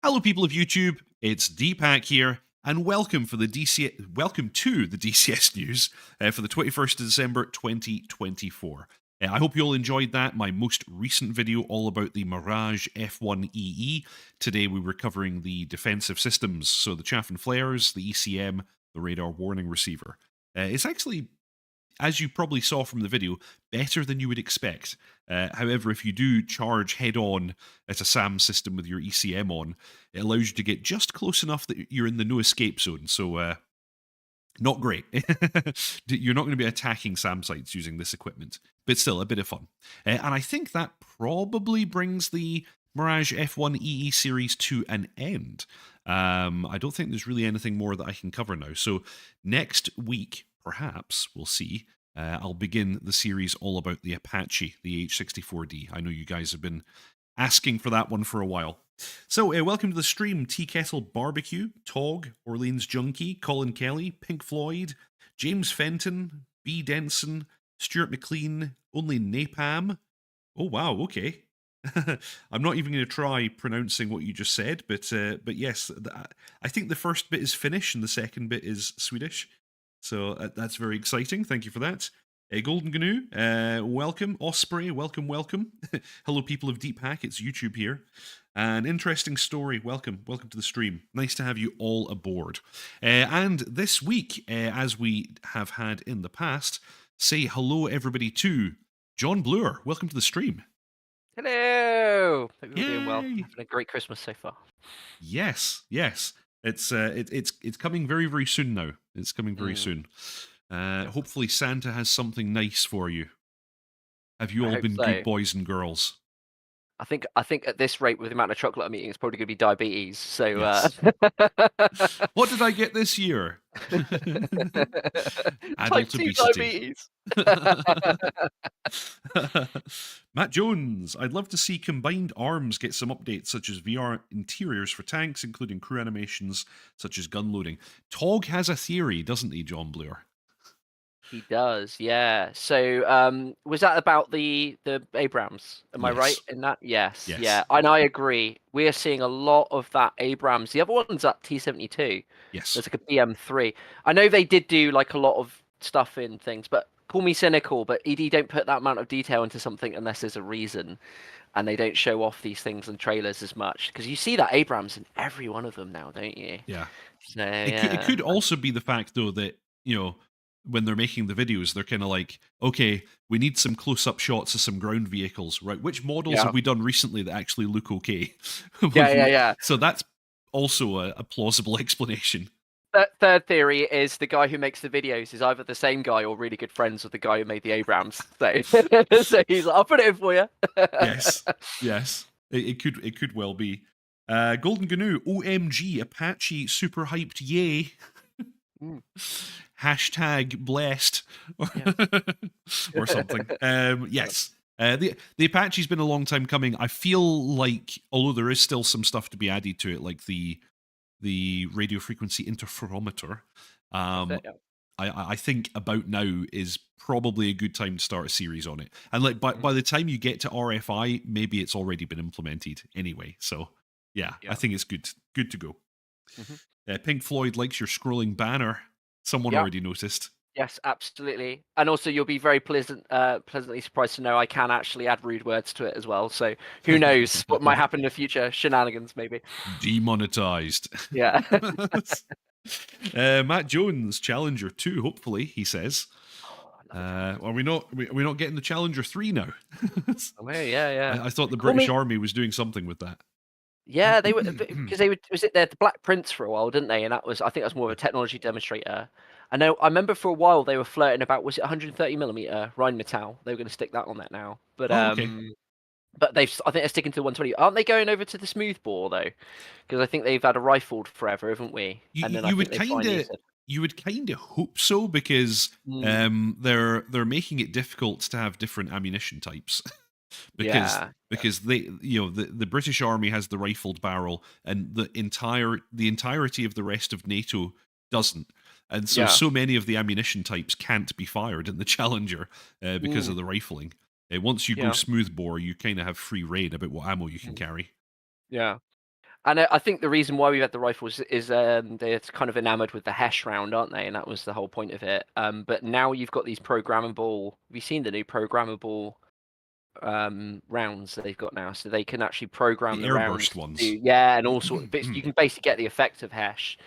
Hello, people of YouTube. It's Deepak here, and welcome to the DCS news for the 21st of December 2024. I hope you all enjoyed that. My most recent video all about the Mirage F1e. Today we were covering the defensive systems, so the chaff and flares, the ECM, the radar warning receiver. It's actually, as you probably saw from the video, better than you would expect. However, if you do charge head-on at a SAM system with your ECM on, it allows you to get just close enough that you're in the no-escape zone, so not great. You're not going to be attacking SAM sites using this equipment, but still a bit of fun. And I think that probably brings the Mirage F1e series to an end. I don't think there's really anything more that I can cover now. So next week, perhaps, we'll see, I'll begin the series all about the Apache, the H64D. I know you guys have been asking for that one for a while. So, welcome to the stream, Tea Kettle Barbecue, Tog, Orleans Junkie, Colin Kelly, Pink Floyd, James Fenton, B. Denson, Stuart McLean, Only Napalm. Oh, wow, okay. I'm not even going to try pronouncing what you just said, but yes, I think the first bit is Finnish and the second bit is Swedish. So that's very exciting. Thank you for that. Golden Gnu, welcome. Osprey, welcome. Hello, people of Deepak. It's YouTube here. An interesting story. Welcome to the stream. Nice to have you all aboard. And this week, as we have had in the past, say hello, everybody, to John Bluer. Welcome to the stream. Hello. Hope you're doing well. Having a great Christmas so far. Yes. It's coming very, very soon now. It's coming very soon. Hopefully Santa has something nice for you. Have you all been good boys and girls? I think at this rate, with the amount of chocolate I'm eating, it's probably going to be diabetes. So, yes. What did I get this year? Adult obesity. Matt Jones, I'd love to see Combined Arms get some updates, such as VR interiors for tanks, including crew animations, such as gun loading. Tog has a theory, doesn't he, John Bluer? He does, yeah. So, was that about the Abrams? Am I right in that? Yes, yeah. And I agree. We are seeing a lot of that Abrams. The other one's that T-72. Yes. There's like a BM3. I know they did do like a lot of stuff in things, but call me cynical, but ED don't put that amount of detail into something unless there's a reason. And they don't show off these things in trailers as much. Because you see that Abrams in every one of them now, don't you? Yeah. So, it could also be the fact, though, that, when they're making the videos, they're kind of like, okay, we need some close-up shots of some ground vehicles, right? Which models have we done recently that actually look okay? Yeah. So that's also a plausible explanation. Third theory is the guy who makes the videos is either the same guy or really good friends with the guy who made the Abrams. So, so he's like, I'll put it in for you. Yes. It could well be. Golden Gnu, OMG, Apache super hyped, yay. Hashtag blessed or something. Yes. The Apache's been a long time coming. I feel like, although there is still some stuff to be added to it, like the radio frequency interferometer, I think about now is probably a good time to start a series on it. And like by the time you get to RFI, maybe it's already been implemented anyway. So yeah. I think it's good to go. Pink Floyd likes your scrolling banner. Someone already noticed. Yes, absolutely. And also, you'll be very pleasantly surprised to know I can actually add rude words to it as well. So who knows what might happen in the future? Shenanigans, maybe. Demonetized. Yeah. Matt Jones, Challenger 2, hopefully, he says. Are we not getting the Challenger 3 now? Yeah. I thought the British Army was doing something with that. Yeah, they were, because was it the Black Prince for a while, didn't they? And I think that was more of a technology demonstrator. I remember for a while they were flirting about, was it 130mm Rheinmetall? They were going to stick that on that now, but but I think they're sticking to the 120. Aren't they going over to the smoothbore though? Because I think they've had a rifled forever, haven't we? You would kind of hope so, because they're making it difficult to have different ammunition types. because they, the British Army has the rifled barrel, and the entirety of the rest of NATO doesn't. And so many of the ammunition types can't be fired in the Challenger because of the rifling. Once you go smoothbore, you kind of have free rein about what ammo you can carry. Yeah. And I think the reason why we've had the rifles is they're kind of enamored with the Hesh round, aren't they? And that was the whole point of it. But now you've got these programmable. Have you seen the new programmable rounds that they've got now? So they can actually program The the rounds airburst to ones. do, yeah, and all sorts. But you can basically get the effect of Hesh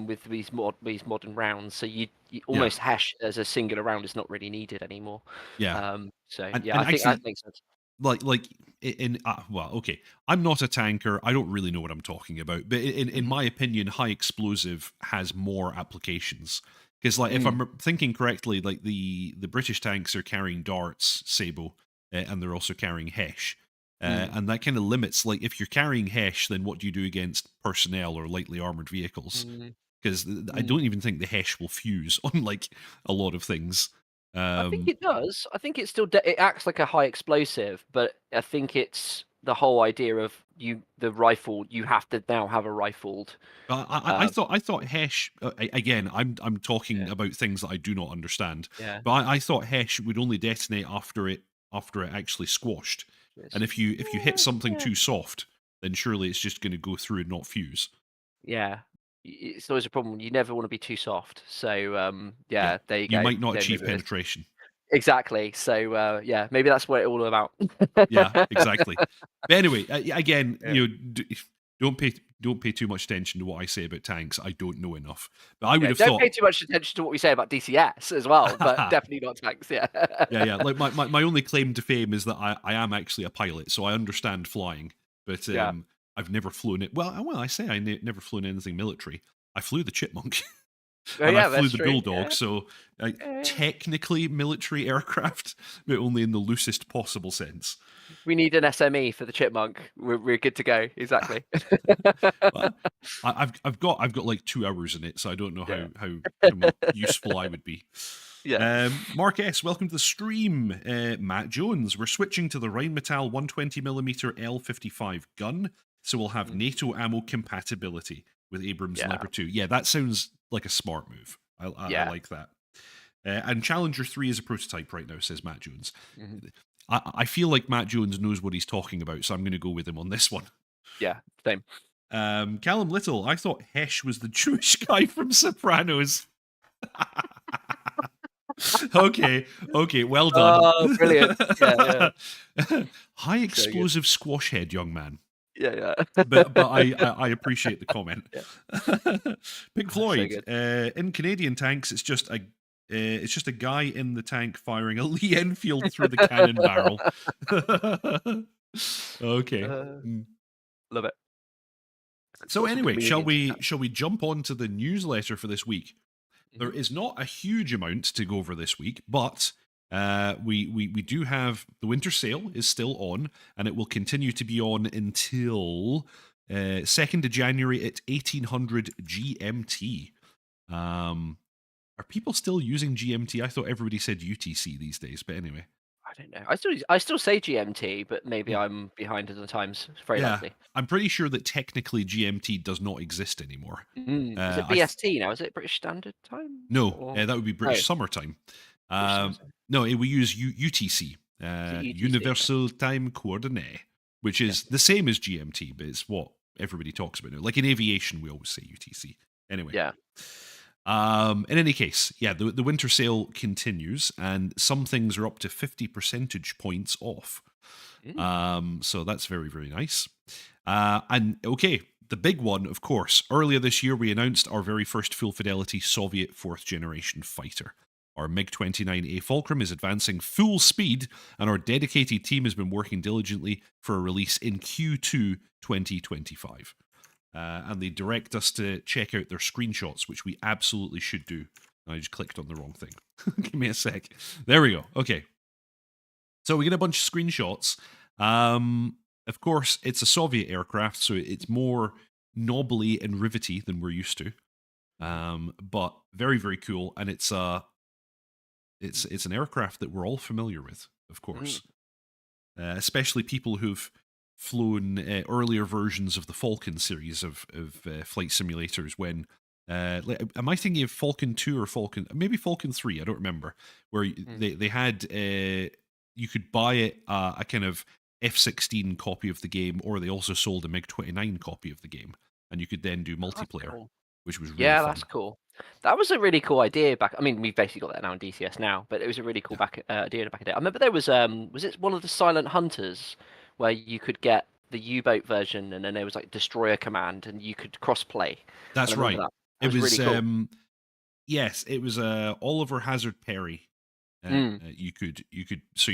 with these modern rounds. So you Yeah, almost Hesh as a singular round is not really needed anymore. yeah. So And yeah, and I think that actually, makes sense. like in well, okay, I'm not a tanker. I don't really know what I'm talking about, but in Hmm. my opinion, high explosive has more applications. Because like if Mm. I'm thinking correctly, like the British tanks are carrying darts, sabo, and they're also carrying Hesh. Mm. And that kind of limits, like, if you're carrying Hesh, then what do you do against personnel or lightly armored vehicles? Mm. Because I Mm. don't even think the Hesh will fuse on like a lot of things. I think Um, it does. I think it still it acts like a high explosive, but I think it's the whole idea of the rifle. You have to now have a rifled. I Um, thought Hesh again. I'm talking yeah, about things that I do not understand, yeah. but I thought Hesh would only detonate after it actually squashed. And if you hit Yeah, something yeah, too soft, then surely it's just going to go through and not fuse. yeah. It's always a problem. You never want to be too soft. So Yeah, yeah, there you you go. might not Yeah, achieve maybe it is. penetration. Exactly. So yeah, maybe that's what it's all about. Yeah, exactly. But anyway, again, Yeah. don't pay too much attention to what I say about tanks. I don't know enough, but I would Yeah, have don't thought. pay too much attention to what we say about DCS as well, but definitely not tanks. Yeah. Yeah, yeah. Like my only claim to fame is that I am actually a pilot, so I understand flying, but Yeah. I've never flown it. Well, I say never flown anything military. I flew the Chipmunk Oh and I yeah, flew that's the true. Bulldog, Yeah. so Yeah. technically military aircraft, but only in the loosest possible sense. We need an SME for the chipmunk. We're good to go. Ah, Exactly. well, I've got like 2 hours in it, so I don't know Yeah. how useful I would be. Yeah. Mark S, welcome to the stream. Matt Jones, we're switching to the Rheinmetall 120mm L55 gun, so we'll have Mhm. NATO ammo compatibility with Abrams Yeah. Leopard 2. Yeah, that sounds like a smart move. I Yeah. like that. And Challenger 3 is a prototype right now, says Matt Jones. Mhm. I feel like Matt Jones knows what he's talking about, so I'm going to go with him on this one. Yeah. Same. Callum Little, I thought Hesh was the Jewish guy from Sopranos. Okay, well done. Oh, brilliant. Yeah, yeah. High So good. explosive squash head, young man. Yeah, But yeah. I appreciate the comment. Yeah. Pink Oh, so Floyd, good. in Canadian tanks, it's just a guy in the tank firing a Lee Enfield through the cannon barrel. Okay. Uh, Mm. love it. It's So got some anyway, comedians in shall we jump on to the newsletter for this week? that. There Mhm. is not a huge amount to go over this week, but we do have the winter sale is still on, and it will continue to be on until 2nd of January at 1800 GMT. Are people still using GMT? I thought everybody said UTC these days, but anyway. I don't know. I still say GMT, but maybe Hmm. I'm behind at the times. It's very Yeah, likely. I'm pretty sure that technically GMT does not exist anymore. Is it I th- BST now? Is it British Standard Time? no, Or that would be oh, British summertime. British Summer Um, Time. no, we use UTC, Is it UTC? Okay. Universal Time Coordinate, which Yeah. is the same as GMT, but it's what everybody talks about now. Like in aviation, we always say UTC. Anyway, Yeah. in any case, yeah, the winter sale continues, and some things are up to 50 percentage points off. Mm. So that's very, very nice. And okay, the big one, of course, earlier this year we announced our very first full fidelity Soviet fourth generation fighter. Our MiG-29A Fulcrum is advancing full speed, and our dedicated team has been working diligently for a release in Q2 2025. And they direct us to check out their screenshots, which we absolutely should do. I just clicked on the wrong thing. Give me a sec. There we go. Okay. So we get a bunch of screenshots. Of course, it's a Soviet aircraft, so it's more knobbly and rivety than we're used to. But very, very cool, and it's an aircraft that we're all familiar with, of Mm. course, especially people who've flown earlier versions of the Falcon series of flight simulators. When am I thinking of Falcon 2 or maybe Falcon 3? I don't remember. Where Mm. they had you could buy it a kind of F16 copy of the game, or they also sold a MiG-29 copy of the game, and you could then do Oh, that's multiplayer, cool. which was really Yeah, fun. that's cool. That was a really cool idea back. I mean, we've basically got that now in DCS now, but it was a really cool Yeah. idea back in the day. I remember there was it one of the Silent Hunters where you could get the U-boat version, and then there was like Destroyer Command, and you could cross-play. And I That's remember right. that. That It was really was cool. yes, it was Oliver Hazard Perry. Mm, You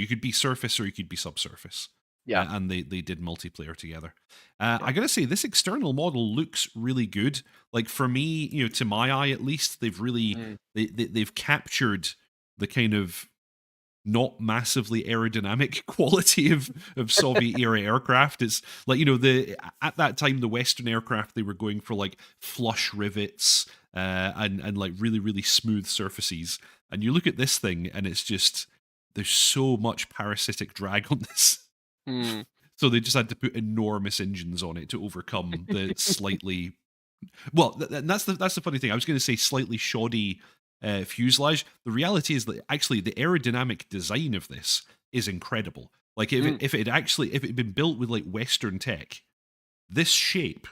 could be surface or you could be subsurface, yeah, and they did multiplayer together. yeah. I gotta say, this external model looks really good. Like for me, to my eye at least, they've really Mm, they've captured the kind of not massively aerodynamic quality of Soviet era aircraft. It's like, the at that time the Western aircraft, they were going for like flush rivets, and like really really smooth surfaces. And you look at this thing, and it's just, there's so much parasitic drag on this. mm. So they just had to put enormous engines on it to overcome the slightly, well, that's the funny thing. I was going to say slightly shoddy fuselage. The reality is that actually the aerodynamic design of this is incredible. Like Mm. if it had been built with like Western tech, this shape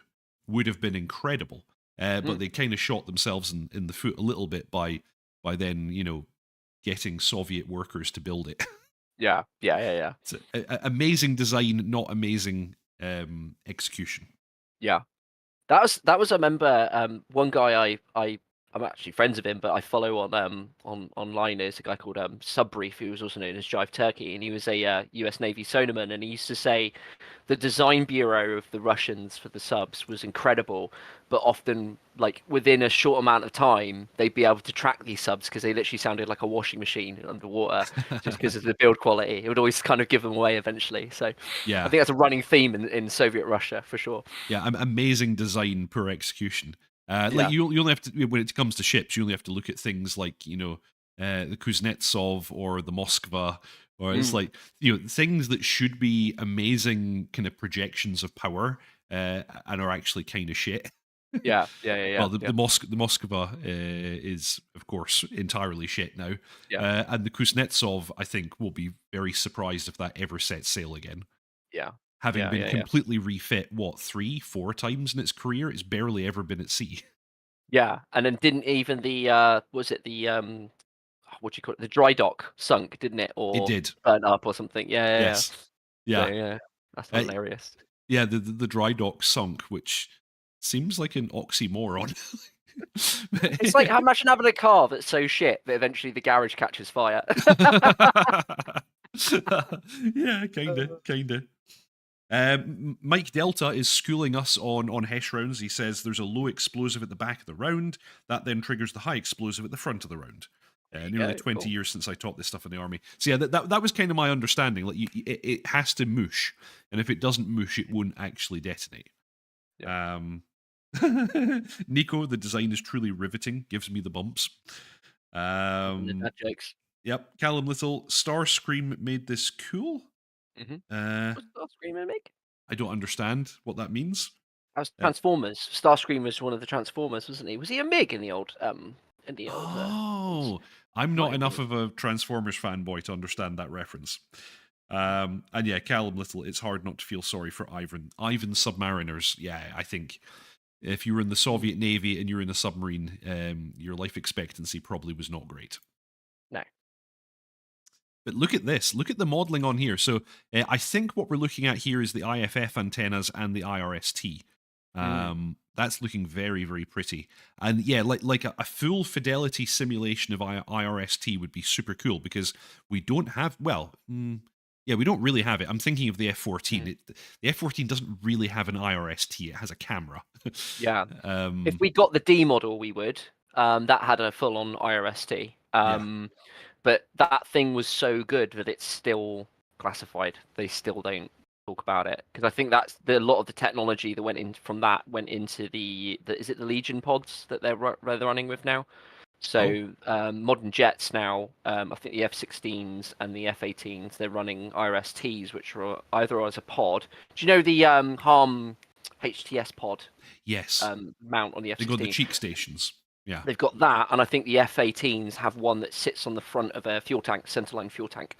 would have been incredible. But Mm. they kind of shot themselves in the foot a little bit by then getting Soviet workers to build it. Yeah, yeah, yeah, yeah, It's amazing design, not amazing execution. yeah. That was I remember one guy I'm actually friends with him, but I follow on online is a guy called Subbrief, who was also known as Jive Turkey, and he was a U.S. Navy sonarman, and he used to say the design bureau of the Russians for the subs was incredible, but often like within a short amount of time they'd be able to track these subs because they literally sounded like a washing machine underwater just because of the build quality. It would always kind of give them away eventually. So I Yeah, think that's a running theme in Soviet Russia for sure. yeah, amazing design, poor execution. Like Yeah. you only have to, when it comes to ships, you only have to look at things like the Kuznetsov or the Moskva, or it's Mm. like things that should be amazing kind of projections of power, and are actually kind of shit. Yeah, yeah, yeah, yeah, Well, the yeah, the, the Moskva is of course entirely shit now, yeah, and the Kuznetsov, I think, will be very surprised if that ever sets sail again. yeah, Having yeah, been yeah, yeah. completely refit, what, 3, 4 times in its career, it's barely ever been at sea. Yeah, and then didn't even the was it the what do you call it? The dry dock sunk, didn't it? It Or did, burnt up or something. Yeah, yeah, yeah. yes, So yeah, yeah, that's uh, hilarious. yeah. The dry dock sunk, which seems like an oxymoron. It's like imagine having a car that's so shit that eventually the garage catches fire. Yeah, kinda. Mike Delta is schooling us on Hesh rounds. He says there's a low explosive at the back of the round that then triggers the high explosive at the front of the round. There you Nearly go. 20 Cool. years since I taught this stuff in the army. So yeah, that was kind of my understanding. Like it has to moosh, and if it doesn't moosh, it won't actually detonate. Yeah. Um, Nico, the design is truly riveting. Gives me the bumps. And the Um, dad jokes. yep, Callum Little, Starscream made this cool. Mm-hmm. Uh, What's Starscream make? I don't understand what that means. That was Uh, Transformers. Starscream was one of the Transformers, wasn't he? Was he a MiG in the old ones? oh, I'm Might not have enough been. of a Transformers fanboy to understand that reference. And yeah, Callum Little, it's hard not to feel sorry for Ivan Submariners. Yeah, I think if you were in the Mm. Soviet Navy and you were in a submarine, your life expectancy probably was not great. No. But look at this. Look at the modeling on here. So I think what we're looking at here is the IFF antennas and the IRST. Mm. That's looking very, very pretty. And yeah, like a full fidelity simulation of IRST would be super cool because we don't have, well, yeah, we don't really have it. I'm thinking of the F-14. Mm. The F-14 doesn't really have an IRST. It has a camera. Yeah. If um, we got the D model, we would. That had a full-on IRST. yeah. But that thing was so good that it's still classified. They still don't talk about it because I think that's a lot of the technology that went in from that went into the is it the Legion pods that they're running with now. Oh, So modern jets now, I think the F-16s and the F-18s, they're running IRSTs, which are either as a pod. Do you know the Harm HTS pod yes. mount on the They got the F-16? cheek stations. Yeah. They've got that, and I think the F-18s have one that sits on the front of a fuel tank, centerline fuel tank.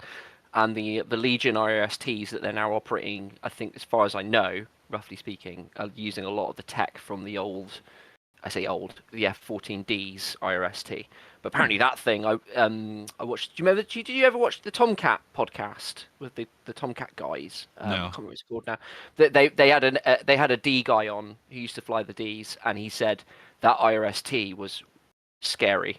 and the Legion IRSTs that they're now operating, I think, as far as I know, roughly speaking, are using a lot of the tech from the old. I say old, the F-14D's IRST. But apparently that thing, I watched. Do you remember? Did you ever watch the Tomcat podcast with the Tomcat guys? I No. can't remember what it's called now. They had a D guy on who used to fly the Ds, and he said that IRST was scary.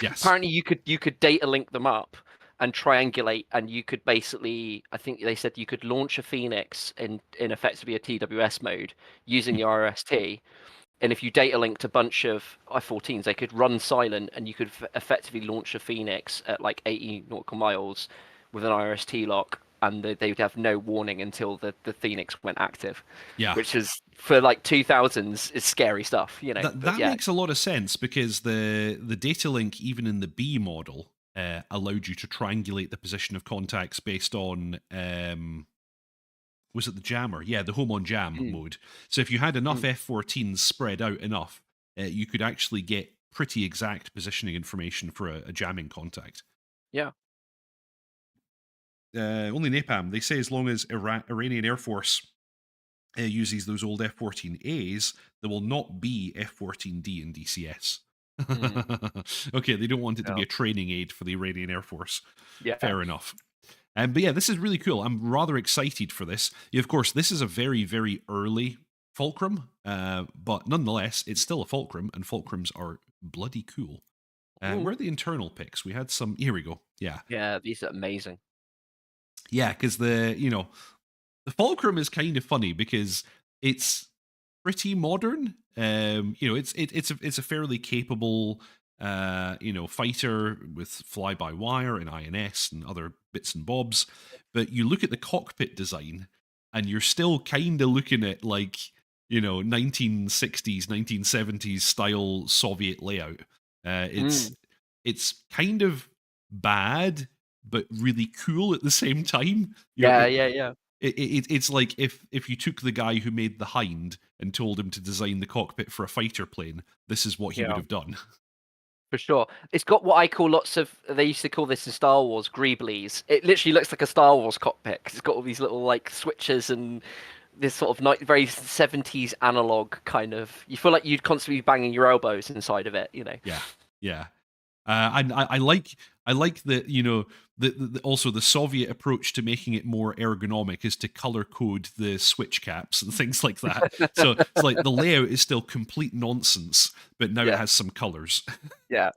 Yes. Apparently you could data link them up and triangulate, and you could basically, I think they said you could launch a Phoenix in effectively a TWS mode using the IRST. And if you data linked a bunch of I-14s, they could run silent, and you could effectively launch a Phoenix at like 80 nautical miles with an IRST lock, and they would have no warning until the Phoenix went active. Yeah. Which is, for like 2000s, is scary stuff, you know. That makes a lot of sense, because the data link, even in the B model, allowed you to triangulate the position of contacts based on... was it the jammer? Yeah, the home on jam mode. So if you had enough F-14s spread out enough, you could actually get pretty exact positioning information for a jamming contact. Yeah. Only Napalm, they say as long as Iranian Air Force uses those old F-14As, there will not be F-14D in DCS. Okay, they don't want it to be a training aid for the Iranian Air Force. Yeah. Fair enough. But yeah, this is really cool. I'm rather excited for this. Of course, this is a very, very early Fulcrum, but nonetheless, it's still a Fulcrum, and Fulcrums are bloody cool. Where are the internal pics? We had some... Here we go. Yeah. Yeah, these are amazing. Yeah, because the Fulcrum is kind of funny because it's pretty modern. It's a fairly capable fighter with fly-by-wire and INS and other bits and bobs. But you look at the cockpit design, and you're still kind of looking at 1960s, 1970s style Soviet layout. It's kind of bad, but really cool at the same time. It's like if you took the guy who made the Hind and told him to design the cockpit for a fighter plane, this is what he would have done. For sure. It's got what I call lots of... They used to call this in Star Wars greeblies. It literally looks like a Star Wars cockpit, 'cause it's got all these little like switches and this sort of very 70s analog kind of... You feel like you'd constantly be banging your elbows inside of it, you know? Yeah. And I like the also the Soviet approach to making it more ergonomic is to color code the switch caps and things like that. So it's like the layout is still complete nonsense, but now it has some colors. Yeah.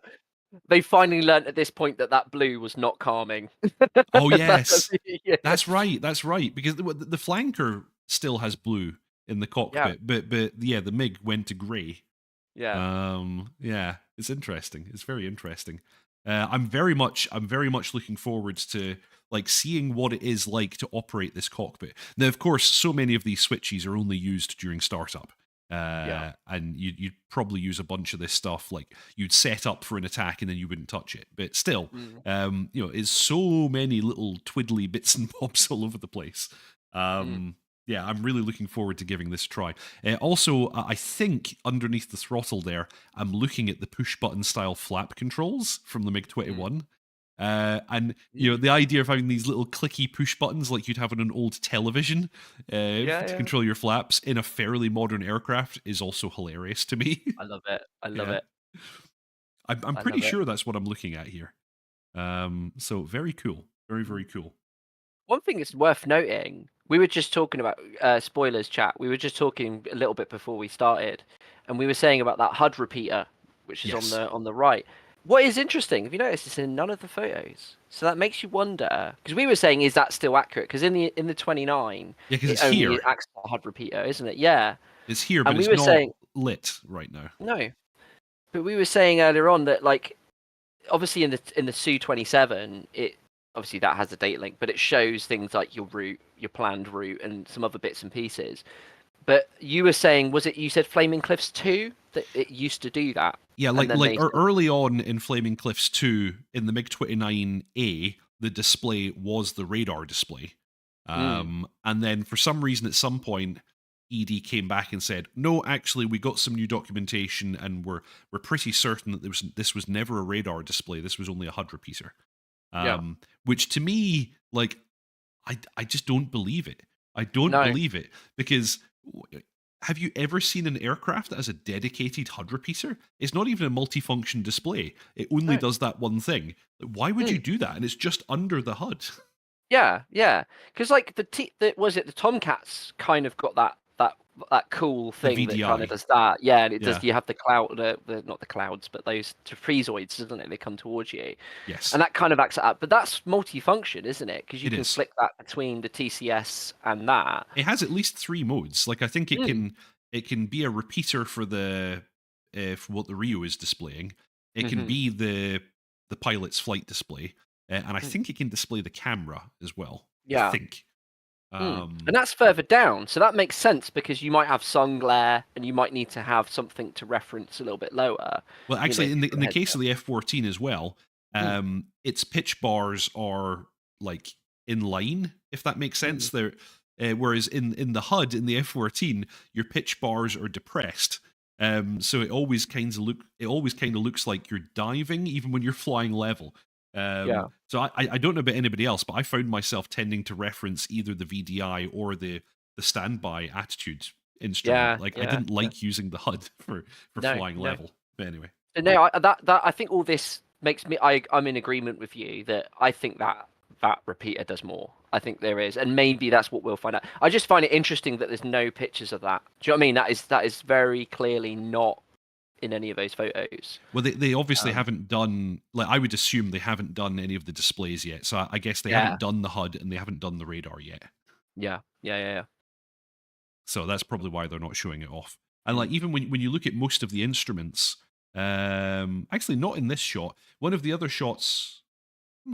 They finally learned at this point that blue was not calming. Oh yes, that's right. Because the flanker still has blue in the cockpit, but yeah, the MiG went to grey. Yeah, it's interesting. It's very interesting. I'm very much looking forward to seeing what it is like to operate this cockpit. Now, of course, so many of these switches are only used during startup. And you'd probably use a bunch of this stuff, like you'd set up for an attack and then you wouldn't touch it. But still, it's so many little twiddly bits and bobs all over the place. Yeah, I'm really looking forward to giving this a try. Also, I think underneath the throttle there, I'm looking at the push-button style flap controls from the MiG-21. And, the idea of having these little clicky push buttons like you'd have on an old television to control your flaps in a fairly modern aircraft is also hilarious to me. I love it. I love it. I'm pretty sure that's what I'm looking at here. So very cool. Very, very cool. One thing that's worth noting, we were just talking about spoilers chat. We were just talking a little bit before we started, and we were saying about that HUD repeater, which is on the right. What is interesting, have you noticed, it's in none of the photos. So that makes you wonder, because we were saying, is that still accurate? Because in the 29, because it's only here. acts like a HUD repeater, isn't it? Yeah. It's here, but it's not lit right now. No. But we were saying earlier on that, obviously in the Su-27, obviously that has a data link, but it shows things like your route, your planned route, and some other bits and pieces. But you were saying, you said Flaming Cliffs 2, that it used to do that? Yeah, early on in Flaming Cliffs 2, in the MiG-29A, the display was the radar display. And then for some reason, at some point, ED came back and said, no, actually, we got some new documentation, and we're pretty certain that this was never a radar display. This was only a HUD repeater. Yeah. Which to me, like, I just don't believe it. I don't No. believe it because have you ever seen an aircraft that has a dedicated HUD repeater? It's not even a multifunction display. It only No. does that one thing. Why would you Mm. do that? And it's just under the HUD. Yeah, yeah. Because like the Tomcats kind of got that cool The thing that kind of VDI. does that. Yeah, and it does. Yeah. You have the cloud, the not the clouds, but those trapezoids, isn't it? They come towards you, Yes, and that kind of acts it up. But that's multifunction, isn't it? Because you it can is. flick that between the TCS and that. It has at least 3 modes. Like I think Mm. it can be a repeater for what the Rio is displaying. It can Hmm. be the pilot's flight display, and I Mm. think it can display the camera as well. I Yeah. think. Mm. Um, And that's further down, so that makes sense because you might have sun glare, and you might need to have something to reference a little bit lower. well, You know, actually, if in you've the got a heads case up. of the F14 as well, Mm. its pitch bars are like in line, if that makes Mm. sense. They're whereas in the HUD in the F14, your pitch bars are depressed. So it always kind of looks like you're diving even when you're flying level. Yeah. So I don't know about anybody else, but I found myself tending to reference either the VDI or the standby attitude instrument. Yeah. Like I Yeah. didn't Yeah. like using the HUD for No. flying No. level. But anyway, So no, that I think all this makes me. I'm in agreement with you that I think that repeater does more. I think there is, and maybe that's what we'll find out. I just find it interesting that there's no pictures of that. Do you know what I mean? That is very clearly not in any of those photos. well, they obviously Um, haven't done, like, I would assume they haven't done any of the displays yet. So I guess they yeah, haven't done the HUD and they haven't done the radar yet. yeah, yeah, yeah, So that's probably why they're not showing it off. And yeah. like even when you look at most of the instruments, actually not in this shot. One of the other shots,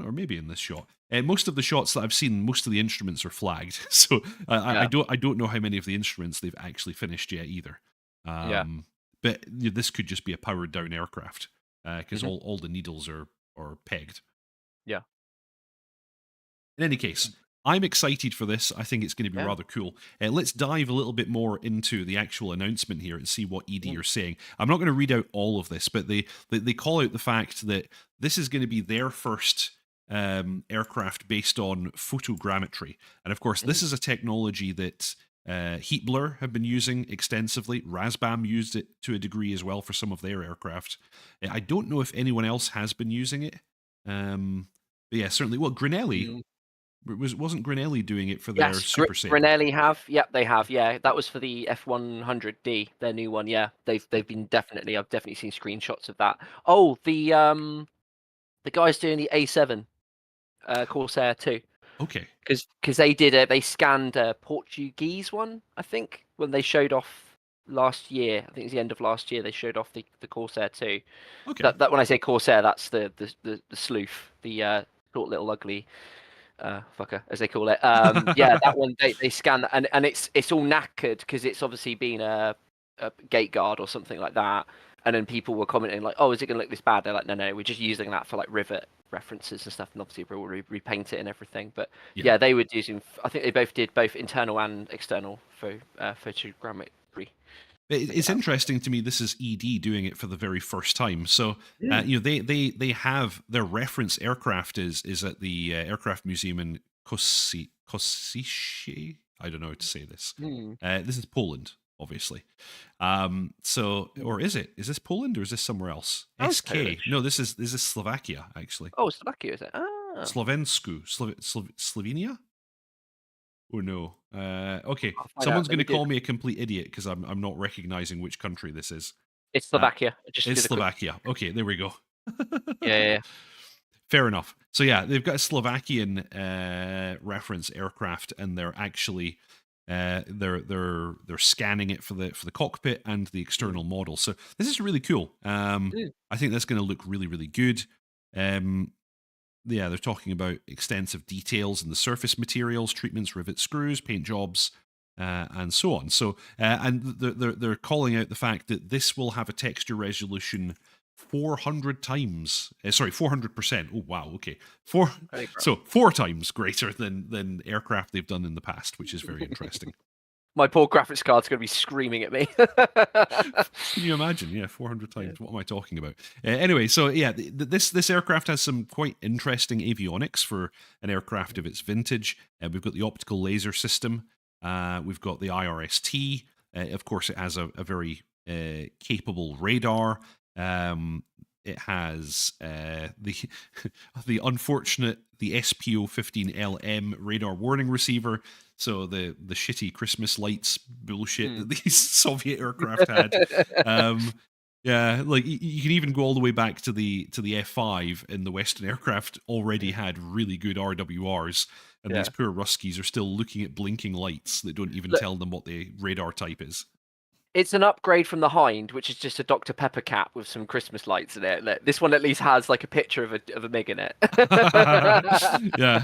or maybe in this shot, most of the shots that I've seen, most of the instruments are flagged. So Yeah, I don't know how many of the instruments they've actually finished yet either. yeah, But this could just be a powered down aircraft because hmm, all the needles are pegged. yeah, In any case, I'm excited for this. I think it's going to be yeah. rather cool. Let's dive a little bit more into the actual announcement here and see what ED Mm, are saying. I'm not going to read out all of this, but they call out the fact that this is going to be their first aircraft based on photogrammetry. And of course, mm, this is a technology that Heat Blur have been using extensively. Razbam used it to a degree as well for some of their aircraft. I don't know if anyone else has been using it. But yeah, certainly. Well, Grinelli mm. wasn't Grinelli doing it for their Yes, Super Sabre? Granelli have. Yep, they have. Yeah, that was for the F100D, their new one. Yeah, they've been definitely. I've definitely seen screenshots of that. Oh, the guys doing the A7 Corsair too, Okay, because they did they scanned a Portuguese one, I think, when they showed off last year. I think it was the end of last year. They showed off the Corsair 2. okay. That when I say Corsair, that's the sleuth, the short little ugly fucker, as they call it. Yeah, that one they scan that, and it's all knackered because it's obviously been a gate guard or something like that. And then people were commenting like, "Oh, is it going to look this bad?" They're like, "No, no, we're just using that for like rivet references and stuff, and obviously we'll repaint it and everything." But Yeah. yeah, they were using. I think they both did both internal and external photogrammetry. It's interesting to me. This is ED doing it for the very first time. So Mm. they have their reference aircraft is at the aircraft museum in Kosice. I don't know how to say this. Mm. This is Poland, obviously. So or is it? Is this Poland or is this somewhere else? Sounds SK. Polish. No, this is Slovakia actually. Oh, Slovakia is it? Ah, Slovensku, Slovenia. Oh no. Okay, I'll find out. someone's Let going me to do. call me a complete idiot because I'm not recognizing which country this is. It's Uh, Slovakia. I just it's did a quick. Slovakia. Okay, there we go. Yeah, yeah, Fair enough. So yeah, they've got a Slovakian reference aircraft, and they're actually they're scanning it for the cockpit and the yeah. external model. So this is really cool. Mm. I think that's going to look really really good. Um, yeah, they're talking about extensive details in the surface materials, treatments, rivets, screws, paint jobs, and so on. So, and they're calling out the fact that this will have a texture resolution 400 times. Sorry, 400%. Oh wow, okay, Very so 4 times greater than aircraft they've done in the past, which is very interesting. My poor graphics card's going to be screaming at me. Can you imagine? Yeah, 400 times. What am I talking about? Anyway, so yeah, this aircraft has some quite interesting avionics for an aircraft of its vintage. We've got the optical laser system. We've got the IRST. Of course, it has a very capable radar. It has the the unfortunate the SPO-15LM radar warning receiver. So the shitty Christmas lights bullshit that these Soviet aircraft had. Yeah, like you can even go all the way back to the F5, and the Western aircraft already had really good RWRs, and these poor Ruskies are still looking at blinking lights that don't even tell them what the radar type is. It's an upgrade from the Hind, which is just a Dr. Pepper cap with some Christmas lights in it. Look, this one at least has like a picture of a Mig in it. Yeah,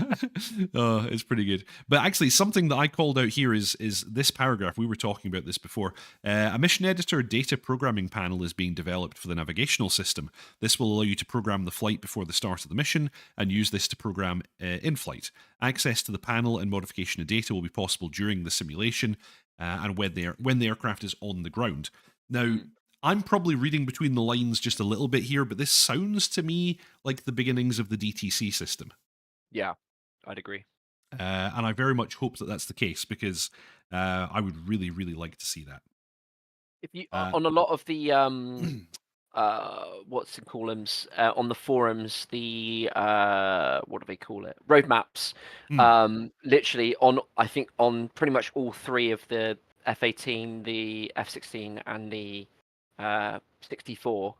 it's pretty good. But actually, something that I called out here is this paragraph. We were talking about this before. A mission editor data programming panel is being developed for the navigational system. This will allow you to program the flight before the start of the mission and use this to program in flight. Access to the panel and modification of data will be possible during the simulation. And when the aircraft is on the ground. Now, I'm probably reading between the lines just a little bit here, but this sounds to me like the beginnings of the DTC system. Yeah, I'd agree. And I very much hope that that's the case, because I would really, really like to see that. If you on a lot of the what's it called on the forums, the what do they call it, roadmaps, literally on, I think on pretty much all three of the F-18, the F-16 and the 64,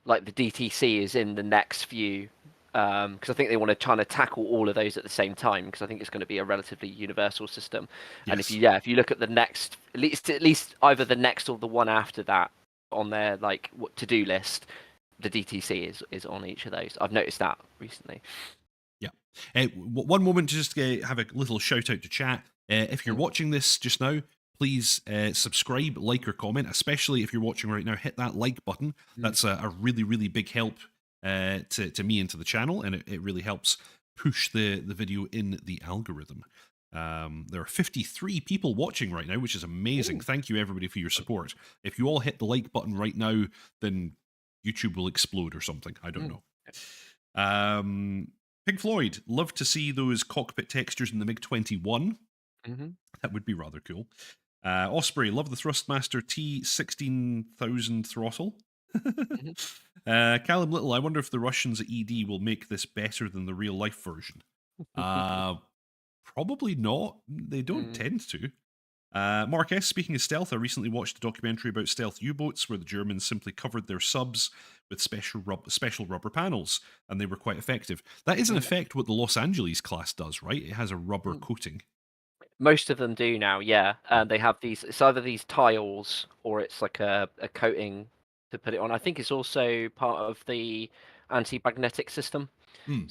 like the DTC is in the next few, because I think they want to try to tackle all of those at the same time, because I think it's going to be a relatively universal system. Yes. And if you look at the next, at least either the next or the one after that on their like to-do list, the DTC is on each of those. I've noticed that recently. Yeah. One moment, just have a little shout out to chat. If you're watching this just now, please subscribe, like, or comment. Especially if you're watching right now, hit that like button. That's a really, really big help to me and to the channel, and it really helps push the video in the algorithm. There are 53 people watching right now, which is amazing. Ooh. Thank you, everybody, for your support. If you all hit the like button right now, then YouTube will explode or something. I don't know. Pink Floyd, love to see those cockpit textures in the MiG-21. That would be rather cool. Osprey, love the Thrustmaster T16000 throttle. Callum Little, I wonder if the Russians at ED will make this better than the real-life version. Probably not. They don't tend to. Mark S., speaking of stealth, I recently watched a documentary about stealth U-boats where the Germans simply covered their subs with special rubber panels, and they were quite effective. That is in effect what the Los Angeles class does, right? It has a rubber coating. Most of them do now, yeah. They have these, it's either these tiles or it's like a coating to put it on. I think it's also part of the anti-magnetic system.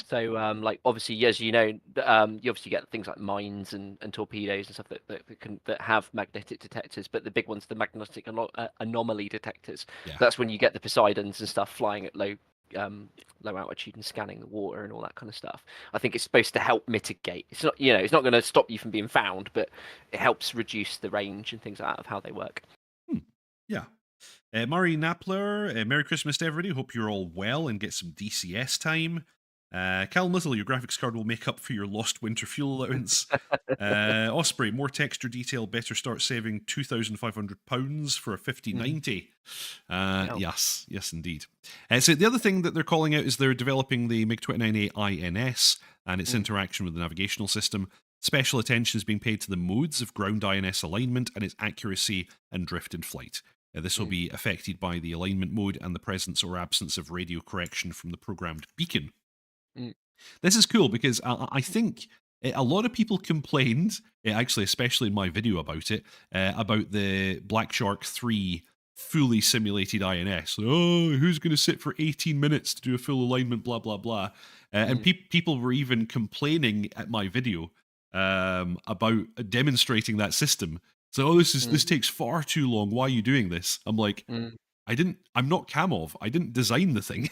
So, like, obviously, as you know, you obviously get things like mines and torpedoes and stuff that have magnetic detectors, but the big ones, the magnetic anomaly detectors. Yeah. That's when you get the Poseidons and stuff flying at low altitude and scanning the water and all that kind of stuff. I think it's supposed to help mitigate. It's not, it's not going to stop you from being found, but it helps reduce the range and things like that of how they work. Yeah. Murray Napler, Merry Christmas to everybody. Hope you're all well and get some DCS time. Cal Little, your graphics card will make up for your lost winter fuel allowance. Osprey, more texture detail, better start saving £2,500 for a 5090. Yes, indeed. So the other thing that they're calling out is they're developing the MiG29A INS and its interaction with the navigational system. Special attention is being paid to the modes of ground INS alignment and its accuracy and drift in flight. This will be affected by the alignment mode and the presence or absence of radio correction from the programmed beacon. This is cool because I think a lot of people complained, actually, especially in my video about it, about the Black Shark 3 fully simulated INS. Oh, who's going to sit for 18 minutes to do a full alignment, blah, blah, blah. And people were even complaining at my video about demonstrating that system. So, this takes far too long. Why are you doing this? I'm like, I'm not Kamov. I didn't design the thing.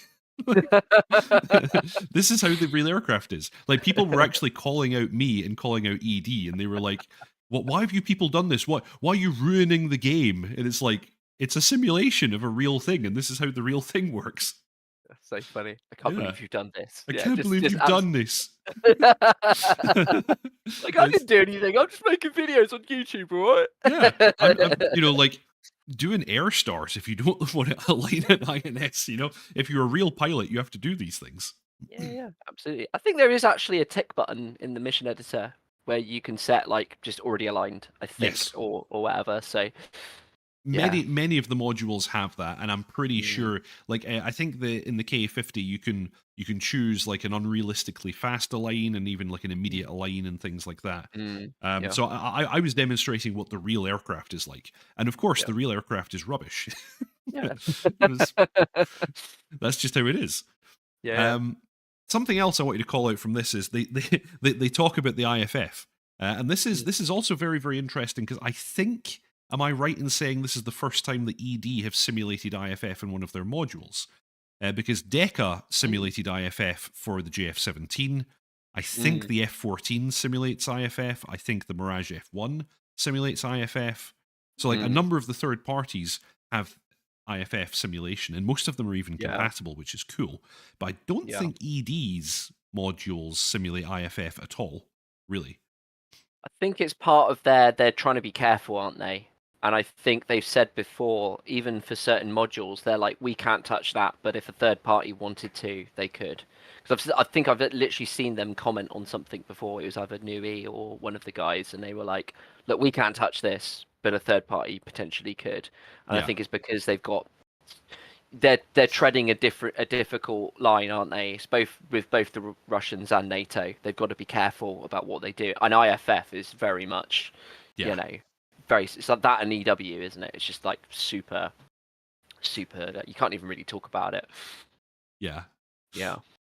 This is how the real aircraft is. Like, people were actually calling out me and calling out ED, and they were like, Why have you people done this? Why are you ruining the game? And it's like, it's a simulation of a real thing, and this is how the real thing works. That's so funny. I can't Yeah. believe you've done this. I Yeah, can't believe just you've done this. like I It's- didn't do anything. I'm just making videos on YouTube, all yeah, right? I'm like doing air stars. If you don't want to align an INS, if you're a real pilot, you have to do these things. Yeah, absolutely. I think there is actually a tick button in the mission editor where you can set like just already aligned, I think, Yes. or whatever. So yeah. Many of the modules have that, and I'm pretty Mm. sure. Like, I think in the K50 you can choose like an unrealistically fast align and even like an immediate align and things like that. Yeah. So I was demonstrating what the real aircraft is like, and of course Yeah. the real aircraft is rubbish. Yeah. That's just how it is. Yeah. Something else I want you to call out from this is they talk about the IFF, and this is also very, very interesting because I think, am I right in saying this is the first time the ED have simulated IFF in one of their modules? Because DECA simulated IFF for the JF-17. I think the F-14 simulates IFF. I think the Mirage F1 simulates IFF. So like a number of the third parties have IFF simulation, and most of them are even compatible, which is cool. But I don't think ED's modules simulate IFF at all, really. I think it's part of they're trying to be careful, aren't they? And I think they've said before, even for certain modules, they're like, we can't touch that, but if a third party wanted to, they could. Because I think I've literally seen them comment on something before. It was either Nui or one of the guys, and they were like, look, we can't touch this, but a third party potentially could. And I think it's because they're treading a difficult line, aren't they? It's with both the Russians and NATO. They've got to be careful about what they do. And IFF is very much, it's like that and EW, isn't it? It's just like super. You can't even really talk about it. Yeah.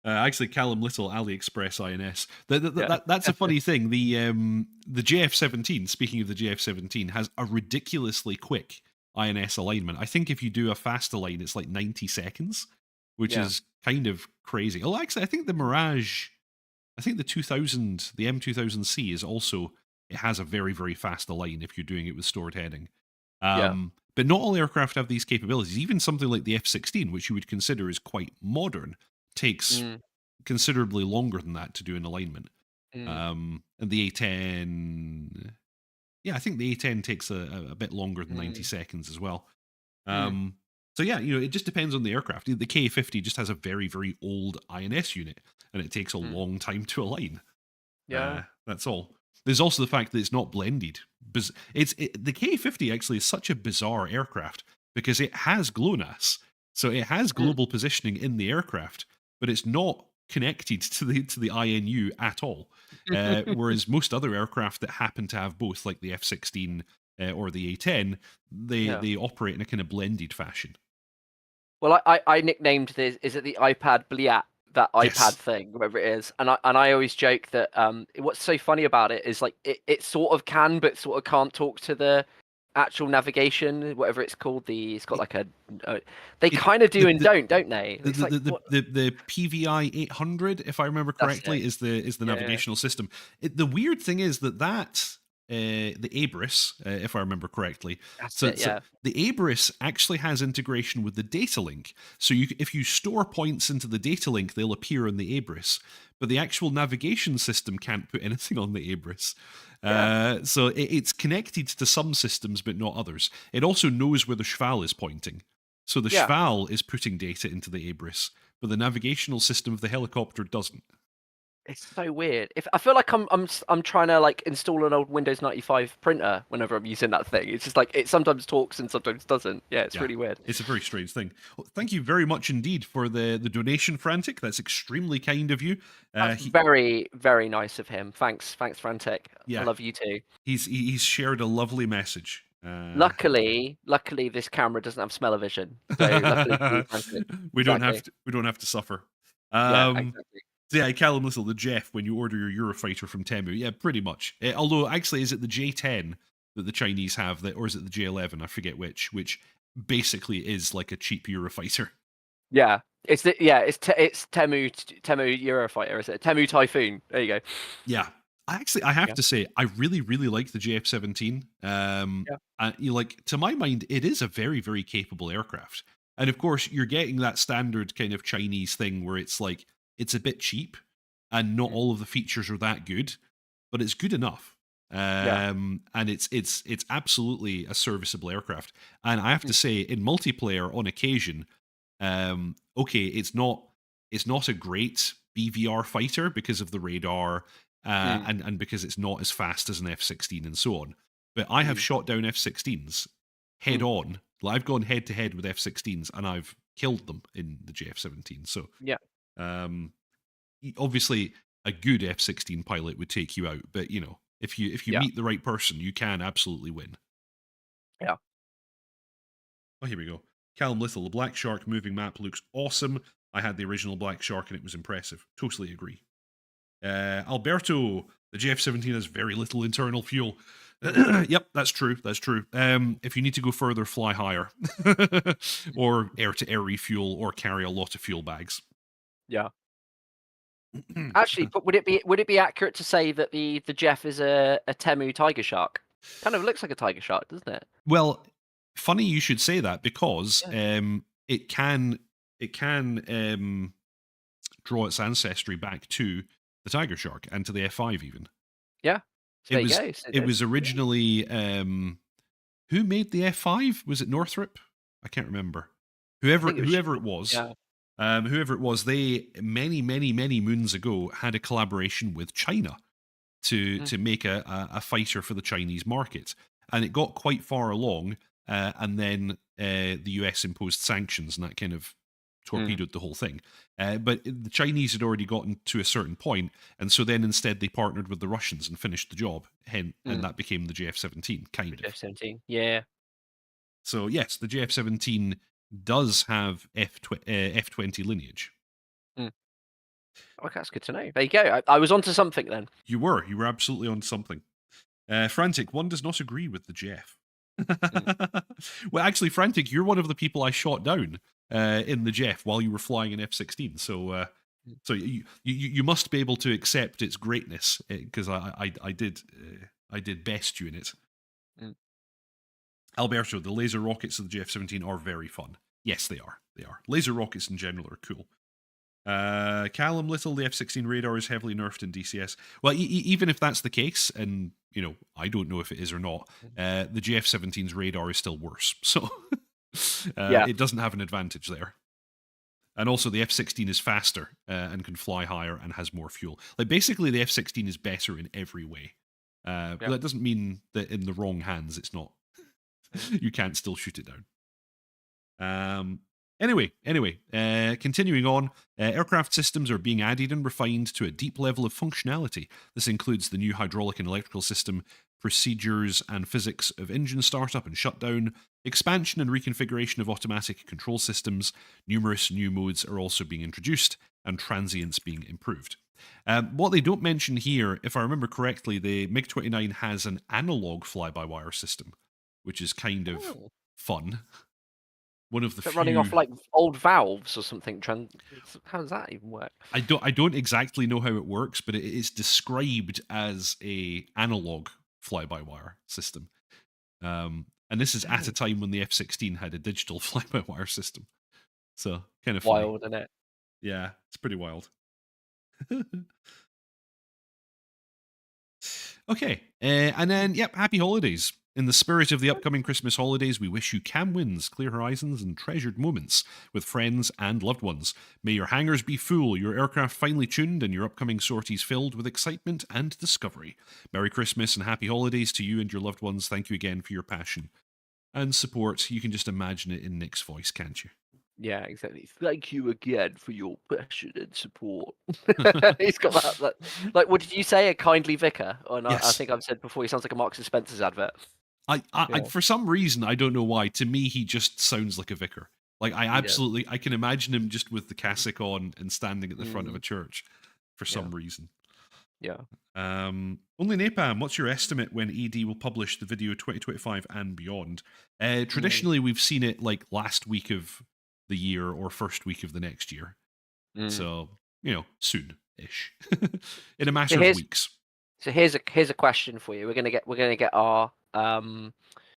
Actually, Callum Little, AliExpress INS. That's a funny thing. The JF-17, speaking of the JF-17, has a ridiculously quick INS alignment. I think if you do a fast align, it's like 90 seconds, which is kind of crazy. Oh, actually, I think the Mirage, the M2000C is also, it has a very, very fast align if you're doing it with stored heading. But not all aircraft have these capabilities. Even something like the F-16, which you would consider is quite modern, takes considerably longer than that to do an alignment. And the A10, I think the A10 takes a bit longer than 90 seconds as well. So it just depends on the aircraft. The K50 just has a very, very old INS unit, and it takes a long time to align. That's all. There's also the fact that it's not blended. The K50 actually is such a bizarre aircraft because it has GLONASS, so it has global positioning in the aircraft, but it's not connected to the INU at all. Whereas most other aircraft that happen to have both, like the F-16 or the A-10, they operate in a kind of blended fashion. Well, I nicknamed this. Is it the iPad Bliat? That iPad thing, whatever it is, and I always joke that what's so funny about it is like it sort of can, but sort of can't talk to the actual navigation, whatever it's called. It's got like they kind of do and don't they? It's the PVI 800, if I remember correctly, is the navigational system. The weird thing is that the Abris, if I remember correctly. So the Abris actually has integration with the data link. So if you store points into the data link, they'll appear on the Abris. But the actual navigation system can't put anything on the Abris. So it's connected to some systems, but not others. It also knows where the Schval is pointing. So the Schval is putting data into the Abris, but the navigational system of the helicopter doesn't. It's so weird. I feel like I'm trying to like install an old Windows 95 printer whenever I'm using that thing. It's just like it sometimes talks and sometimes doesn't. Yeah, it's really weird. It's a very strange thing. Well, thank you very much indeed for the donation, Frantic. That's extremely kind of you. That's very, very nice of him. Thanks, Frantic. Yeah. I love you too. He's shared a lovely message. Luckily, this camera doesn't have smell-o-vision. So luckily, we don't have to suffer. Exactly. So Callum Little, the Jeff, when you order your Eurofighter from Temu, pretty much. Although, actually, is it the J10 that the Chinese have, or is it the J11? I forget which basically is like a cheap Eurofighter. Yeah, it's Temu Eurofighter, is it? Temu Typhoon. There you go. Yeah, I have Yeah. to say, I really, really like the JF-17. Yeah. To my mind, it is a very, very capable aircraft. And of course, you're getting that standard kind of Chinese thing where it's like, it's a bit cheap and not Mm. all of the features are that good, but it's good enough. Yeah. And it's absolutely a serviceable aircraft. And I have to Mm. say, in multiplayer, on occasion, okay, it's not a great BVR fighter because of the radar, Mm. and because it's not as fast as an F-16 and so on. But I have Mm. shot down F-16s head Mm. on. Like, I've gone head to head with F-16s and I've killed them in the JF-17. So Yeah. um, obviously, a good F-16 pilot would take you out, but if you Yeah. meet the right person, you can absolutely win. Yeah. Oh, here we go. Callum Little, the Black Shark moving map looks awesome. I had the original Black Shark and it was impressive. Totally agree. Alberto, the JF-17 has very little internal fuel. Yep, that's true. That's true. If you need to go further, fly higher, or air-to-air refuel, or carry a lot of fuel bags. Yeah. Actually, but would it be accurate to say that the Jeff is a Temu tiger shark? Kind of looks like a tiger shark, doesn't it? Well, funny you should say that because Yeah. it can draw its ancestry back to the tiger shark and to the F5 even. Yeah. So It there you was go. So it was originally who made the F5? Was it Northrop? I can't remember. I Whoever think it was. whoever it was, Yeah. whoever it was, they many moons ago had a collaboration with China to Mm. to make a fighter for the Chinese market, and it got quite far along, and then the US imposed sanctions, and that kind of Mm. torpedoed the whole thing. But the Chinese had already gotten to a certain point, and so then instead they partnered with the Russians and finished the job, and Mm. that became the JF-17, kind of. F-17. Yeah. So yes, the JF-17 does have F-20 lineage. Mm. Okay, that's good to know. There you go. I was onto something then. You were absolutely on something. Frantic, one does not agree with the Jeff. Mm. Well, actually, Frantic, you're one of the people I shot down in the Jeff while you were flying an F-16. Mm. So you must be able to accept its greatness because I did best you in it. Mm. Alberto, the laser rockets of the JF-17 are very fun. Yes, they are. They are. Laser rockets in general are cool. Callum Little, the F-16 radar is heavily nerfed in DCS. Well, even if that's the case, and I don't know if it is or not, the JF-17's radar is still worse. So Yeah. it doesn't have an advantage there. And also, the F-16 is faster and can fly higher and has more fuel. Like, basically, the F-16 is better in every way. But that doesn't mean that in the wrong hands, it's not. You can't still shoot it down. Anyway, continuing on, aircraft systems are being added and refined to a deep level of functionality. This includes the new hydraulic and electrical system, procedures and physics of engine startup and shutdown, expansion and reconfiguration of automatic control systems. Numerous new modes are also being introduced, and transients being improved. What they don't mention here, if I remember correctly, the MiG-29 has an analog fly-by-wire system, which is kind of Oh. fun. One of the Is that running off few. like old valves or something? How does that even work? I don't exactly know how it works, but it is described as a analog fly-by-wire system. And this is at a time when the F-16 had a digital fly-by-wire system. So kind of funny. Wild, isn't it? Yeah, it's pretty wild. Okay, and then happy holidays. In the spirit of the upcoming Christmas holidays, we wish you calm winds, clear horizons, and treasured moments with friends and loved ones. May your hangars be full, your aircraft finely tuned, and your upcoming sorties filled with excitement and discovery. Merry Christmas and happy holidays to you and your loved ones. Thank you again for your passion and support. You can just imagine it in Nick's voice, can't you? Yeah, exactly. Thank you again for your passion and support. He's got that. Like, what did you say? A kindly vicar? Or not? I Yes. think I've said before. He sounds like a Marks and Spencer's advert. I Yeah. for some reason, I don't know why, to me he just sounds like a vicar. Like, I can imagine him just with the cassock on and standing at the front of a church for some reason. Yeah. Only Napalm, what's your estimate when ED will publish the video 2025 and beyond? Traditionally, we've seen it like last week of the year or first week of the next year. So, soon-ish. In a matter of weeks. So here's a question for you. We're gonna get our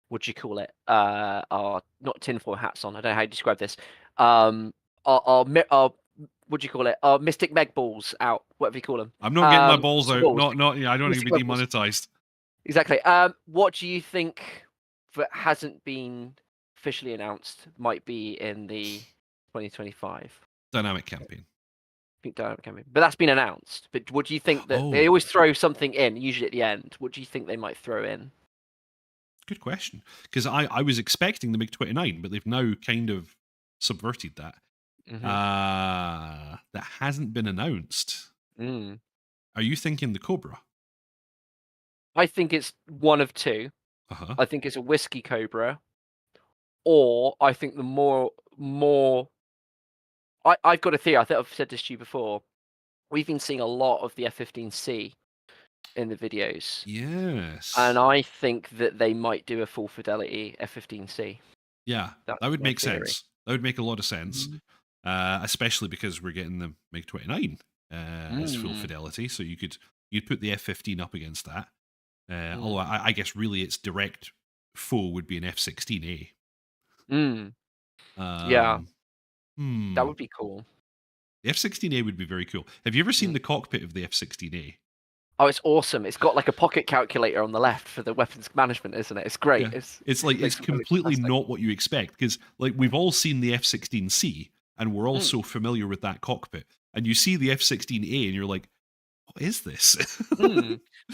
what do you call it? Our not tinfoil hats on. I don't know how you describe this. Our what do you call it? Our Mystic Meg balls out. Whatever you call them. I'm not getting my balls Crystal out. balls. Not. Yeah, I don't want to Mystic be Meg balls. demonetized. Exactly. What do you think that hasn't been officially announced might be in the 2025 Dynamic campaign. dynamic campaign? But that's been announced. But what do you think that they always throw something in, usually at the end? What do you think they might throw in? Good question. Because I was expecting the MiG-29, but they've now kind of subverted that. That hasn't been announced. Are you thinking the Cobra? I think it's one of two. I think it's a Whiskey Cobra, or I think the more I've got a theory. I think I've said this to you before. We've been seeing a lot of the F-15C in the videos. Yes. And I think that they might do a full fidelity F-15C. Yeah, that would make sense. That would make a lot of sense, especially because we're getting the MiG-29 as full fidelity. So you'd put the F-15 up against that. Although I guess really its direct foe would be an F-16A. Yeah, that would be cool. The F-16A would be very cool. Have you ever seen the cockpit of the F-16A? Oh, it's awesome. It's got like a pocket calculator on the left for the weapons management, isn't it? It's great. Yeah. It's completely not what you expect, because like we've all seen the F-16C and we're all so familiar with that cockpit. And you see the F-16A and you're like, what is this?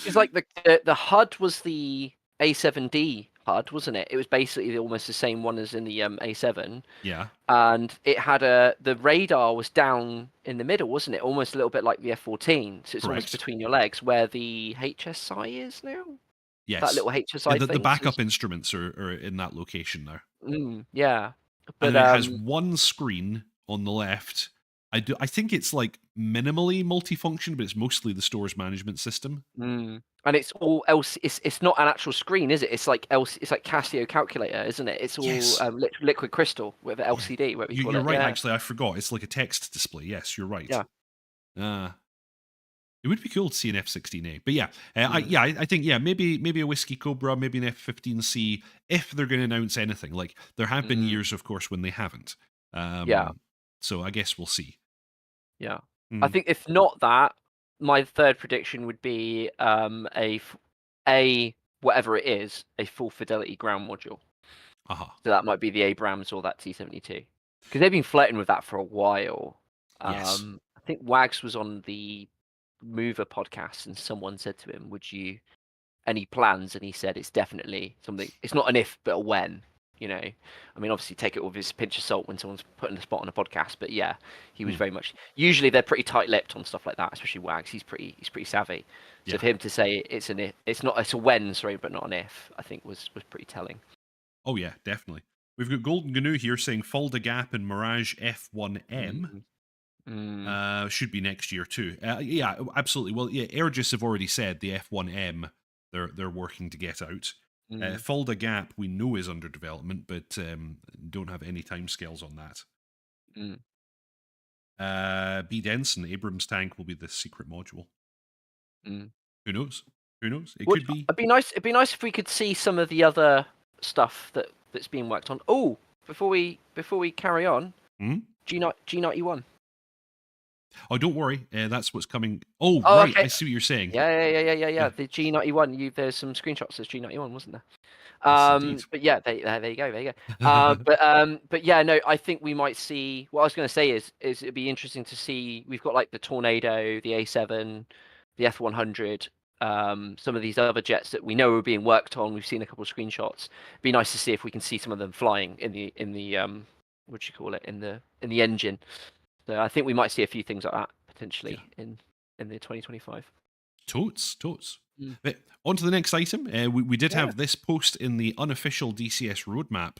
It's like the HUD was the A7D HUD, wasn't it? It was basically almost the same one as in the A7. Yeah. And it had the radar was down in the middle, wasn't it? Almost a little bit like the F-14. So it's almost between your legs, where the HSI is now. Yes. That little HSI the backup instruments are in that location now. Yeah. But and it has one screen on the left. I think it's like minimally multifunction, but it's mostly the store's management system. And it's all else. It's not an actual screen, is it? It's like it's like Casio calculator, isn't it? It's all liquid crystal with LCD. What we call you're it. right. Yeah. Actually, I forgot. It's like a text display. Yes, you're right. Yeah. It would be cool to see an F-16A, but I think maybe a Whiskey Cobra, maybe an F-15C, if they're going to announce anything. Like there have been years, of course, when they haven't. So I guess we'll see. Yeah. I think if not that, my third prediction would be a whatever it is, a full fidelity ground module. So that might be the Abrams or that T-72, because they've been flirting with that for a while. Yes. I think Wags was on the Mover podcast and someone said to him, would you any plans? And he said it's definitely something. It's not an if but a when, I mean, obviously take it with his pinch of salt when someone's putting the spot on a podcast, but yeah, he was very much. Usually they're pretty tight-lipped on stuff like that, especially Wags. He's pretty savvy. So for him to say it's an if, it's a when, sorry, but not an if, I think was pretty telling. Oh yeah, definitely. We've got Golden Gnu here saying Fulda Gap and Mirage F1M. Should be next year too. Yeah, absolutely. Well, yeah, Airgis have already said the F1M they're working to get out. Fulda Gap we know is under development, but don't have any timescales on that. B. Denson, Abrams tank will be the secret module. Who knows? It could be. It'd be nice if we could see some of the other stuff that's being worked on. Oh, before we carry on, G91. Oh, don't worry. That's what's coming. Oh, right. Okay. I see what you're saying. Yeah. The G91. There's some screenshots of G91, wasn't there? Yes, but yeah, there you go. But yeah, no, I think we might see. What I was going to say is it'd be interesting to see. We've got like the Tornado, the A7, the F100, some of these other jets that we know are being worked on. We've seen a couple of screenshots. It'd be nice to see if we can see some of them flying in the what do you call it, in the engine. So I think we might see a few things like that potentially in the 2025. Totes. But on to the next item. We did have this post in the unofficial DCS roadmap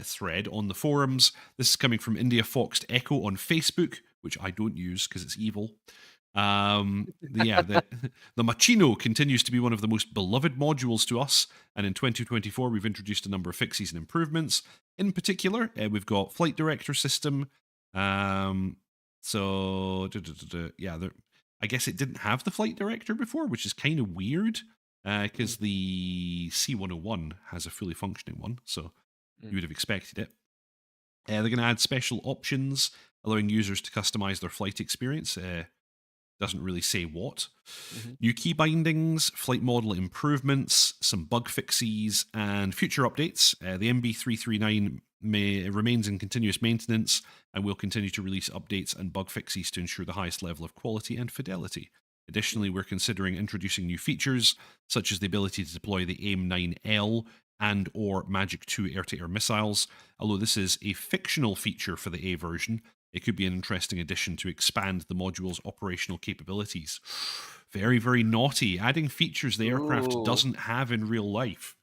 thread on the forums. This is coming from India Foxed Echo on Facebook, which I don't use because it's evil. The Machino continues to be one of the most beloved modules to us, and in 2024 we've introduced a number of fixes and improvements. In particular, we've got flight director system. I guess it didn't have the flight director before, which is kind of weird Mm, because the C101 has a fully functioning one, so mm, you would have expected it. They're going to add special options, allowing users to customize their flight experience. Doesn't really say what. mhm, New key bindings, flight model improvements, some bug fixes, and future updates. The MB339 remains in continuous maintenance and will continue to release updates and bug fixes to ensure the highest level of quality and fidelity. mm. Additionally, we're considering introducing new features, such as the ability to deploy the AIM-9L and or Magic 2 air-to-air missiles. Although this is a fictional feature for the A version, it could be an interesting addition to expand the module's operational capabilities. Very, very naughty, adding features the aircraft Ooh. doesn't have in real life.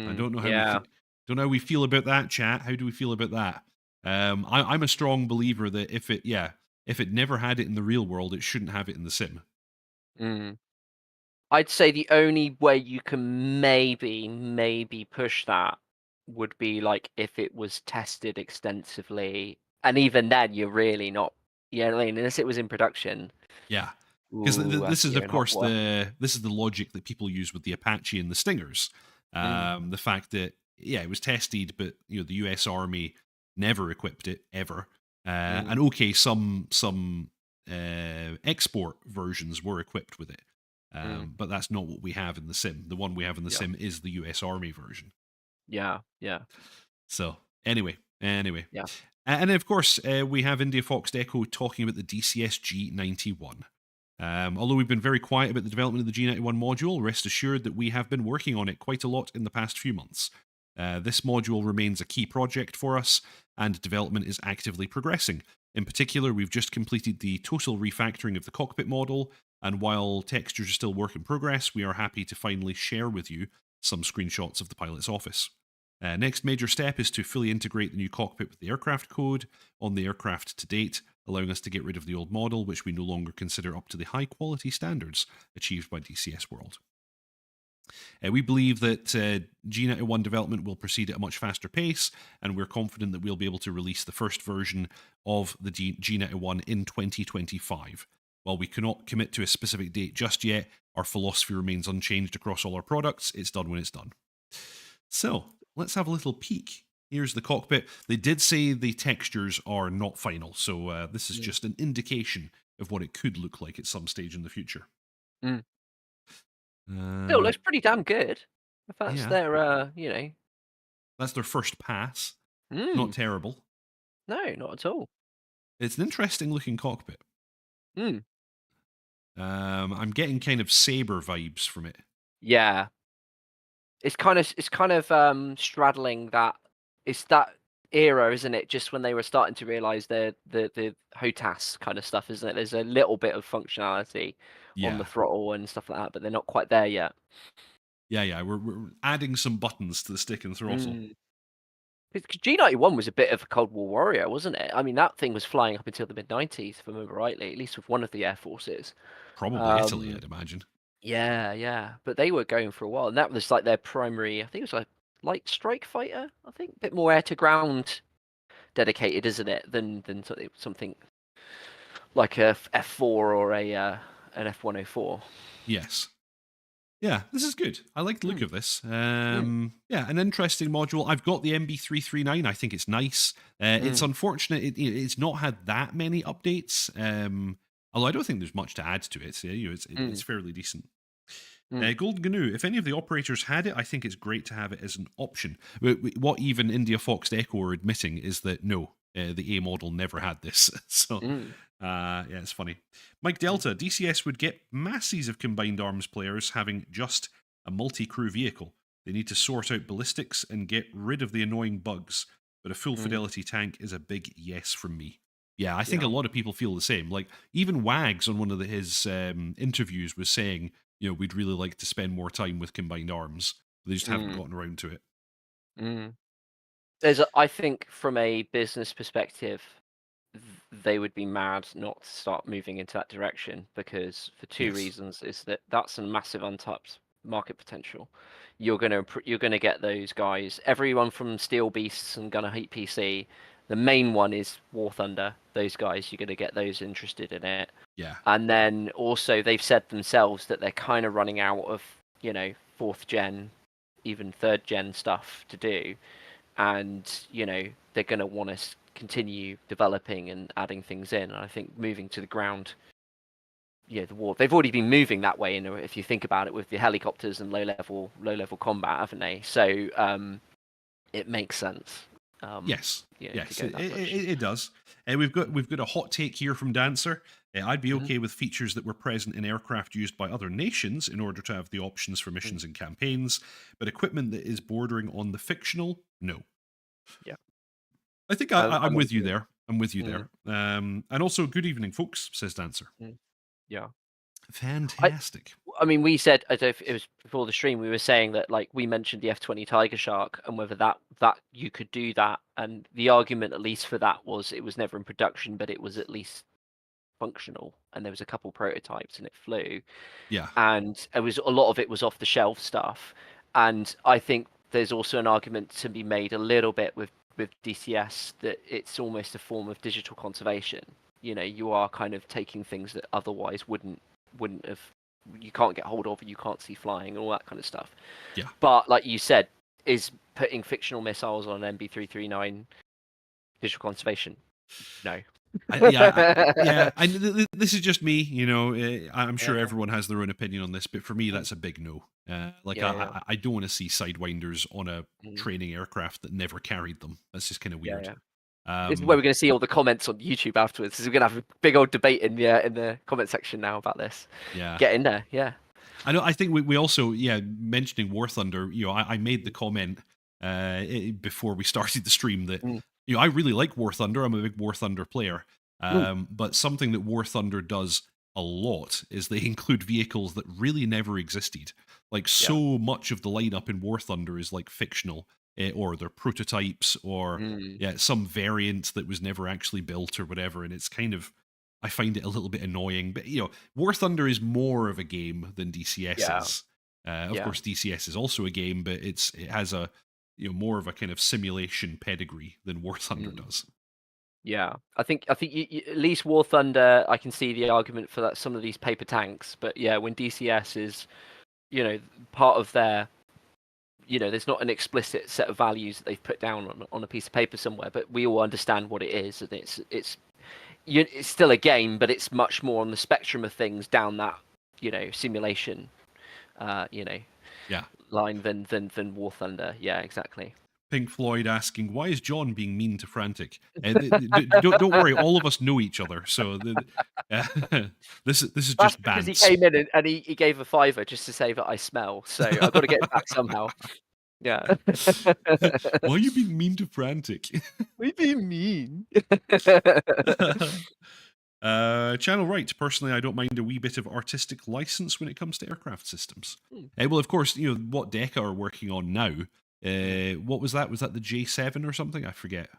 I don't know how we Yeah. don't know how we feel about that, chat. How do we feel about that? I'm a strong believer that if it never had it in the real world, it shouldn't have it in the sim. Mm. I'd say the only way you can maybe push that would be like if it was tested extensively, and even then, you're really not. You know what I mean? Unless it was in production. Yeah, because Ooh, that's this is you're of in hot course water. this is the logic that people use with the Apache and the Stingers. Mm, The fact that it was tested, but the U.S. Army never equipped it ever. mm, And okay, some export versions were equipped with it, mm. but that's not what we have in the sim. The one we have in the Yeah, sim is the U.S. Army version. yeah, yeah, So anyway, yeah. and then of course we have India Fox Echo talking about the DCS G91. Although we've been very quiet about the development of the G91 module, rest assured that we have been working on it quite a lot in the past few months. This module remains a key project for us, and development is actively progressing. In particular, we've just completed the total refactoring of the cockpit model, and while textures are still work in progress, we are happy to finally share with you some screenshots of the pilot's office. Next major step is to fully integrate the new cockpit with the aircraft code on the aircraft to date, allowing us to get rid of the old model, which we no longer consider up to the high quality standards achieved by DCS World. We believe that G91 development will proceed at a much faster pace, and we're confident that we'll be able to release the first version of the G91 in 2025. While we cannot commit to a specific date just yet, our philosophy remains unchanged across all our products. It's done when it's done. So let's have a little peek. Here's the cockpit. They did say the textures are not final, so this is Mm, just an indication of what it could look like at some stage in the future. mm. Still Uh, looks pretty damn good. If that's yeah, their, that's their first pass. Not mm, terrible. no, not at all. It's an interesting looking cockpit. Mm, I'm getting kind of Saber vibes from it. yeah. It's kind of straddling that. It's that era, isn't it? Just when they were starting to realize the HOTAS kind of stuff, isn't it? There's a little bit of functionality on the Yeah, throttle and stuff like that, but they're not quite there yet. yeah. We're adding some buttons to the stick and throttle. Mm. G91 was a bit of a Cold War warrior, wasn't it? I mean, that thing was flying up until the mid-90s, if I remember rightly, at least with one of the air forces. Probably Italy, Um, I'd imagine. yeah, yeah, but they were going for a while, and that was like their primary. I think it was like light strike fighter. I think a bit more air to ground dedicated, isn't it, than something like a F4 or a an F104. Yes. Yeah, this is good. I like the look Mm, of this. mm, Yeah, an interesting module. I've got the MB339. I think it's nice. It's mm, unfortunate it's not had that many updates. Although I don't think there's much to add to it. It's mm, fairly decent. mm, Golden GNU, if any of the operators had it, I think it's great to have it as an option. What even India Fox Echo are admitting is that no, the A model never had this. So, mm, yeah, it's funny. Mike mm, Delta, DCS would get masses of combined arms players having just a multi crew vehicle. They need to sort out ballistics and get rid of the annoying bugs, but a full mm, fidelity tank is a big yes from me. Yeah, I think a yeah. lot of people feel the same. Like, even Wags on one of his interviews was saying, we'd really like to spend more time with combined arms. They just haven't Mm, gotten around to it. mm. I think from a business perspective, they would be mad not to start moving into that direction because for two Yes. reasons is that that's a massive untapped market potential. You're gonna get those guys, everyone from Steel Beasts and Gonna Hate PC, The main one is War Thunder. Those guys, you're going to get those interested in it. Yeah. And then also they've said themselves that they're kind of running out of, fourth gen, even third gen stuff to do. And, they're going to want to continue developing and adding things in. And I think moving to the ground, the war, they've already been moving that way. If you think about it, with the helicopters and low level combat, haven't they? So it makes sense. Yes, yes, to go that it does. We've got a hot take here from Dancer. I'd be okay with features that were present in aircraft used by other nations in order to have the options for missions and campaigns, but equipment that is bordering on the fictional, no. Yeah, I think I'm with you there. I'm with you there. And also, good evening, folks, says Dancer. Yeah. Fantastic. I mean, we said, I don't know if it was before the stream, we were saying that, like, we mentioned the F-20 Tiger Shark and whether that you could do that, and the argument at least for that was it was never in production, but it was at least functional, and there was a couple prototypes and it flew. Yeah. And a lot of it was off the shelf stuff. And I think there's also an argument to be made a little bit with DCS that it's almost a form of digital conservation. You are kind of taking things that otherwise wouldn't have, you can't get hold of, you can't see flying and all that kind of stuff. Yeah. But like you said, is putting fictional missiles on an MB339 digital conservation? No. This is just me. I'm sure everyone has their own opinion on this, but for me, that's a big no. I don't want to see sidewinders on a training aircraft that never carried them. That's just kind of weird. This is where we're going to see all the comments on YouTube afterwards. We're going to have a big old debate in the comment section now about this. Yeah, get in there. Yeah, I know. I think we also mentioning War Thunder. I made the comment before we started the stream that I really like War Thunder. I'm a big War Thunder player. But something that War Thunder does a lot is they include vehicles that really never existed. Like so much of the lineup in War Thunder is like fictional. Or they're prototypes, or some variant that was never actually built or whatever, and it's kind of, I find it a little bit annoying. But War Thunder is more of a game than DCS is. Of course, DCS is also a game, but it has a more of a kind of simulation pedigree than War Thunder does. Yeah, I think at least War Thunder, I can see the argument for that. Some of these paper tanks, but when DCS is, part of their, there's not an explicit set of values that they've put down on a piece of paper somewhere, but we all understand what it is, and it's still a game, but it's much more on the spectrum of things down that simulation line than War Thunder. Yeah, exactly. Pink Floyd asking, why is John being mean to Frantic? Don't worry, all of us know each other, so this is just bad. Because he came in and he gave a $5 just to say that I smell, so I've got to get it back somehow. Yeah. Why are you being mean to Frantic? We're being mean. Channel right. Personally, I don't mind a wee bit of artistic license when it comes to aircraft systems. Well, of course, what DECA are working on now. What was that? Was that the J7 or something? I forget.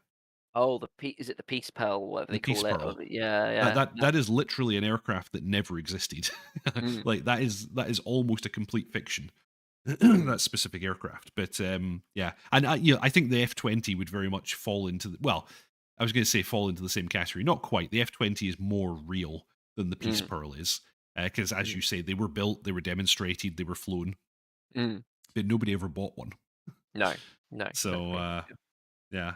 Oh, is it the Peace Pearl? Whatever they call it. Yeah. That is literally an aircraft that never existed. Like that is almost a complete fiction. That specific aircraft, but and I think the F-20 would very much fall into I was going to say fall into the same category. Not quite. The F-20 is more real than the Peace Pearl is, because as you say, they were built, they were demonstrated, they were flown, but nobody ever bought one. No. So yeah.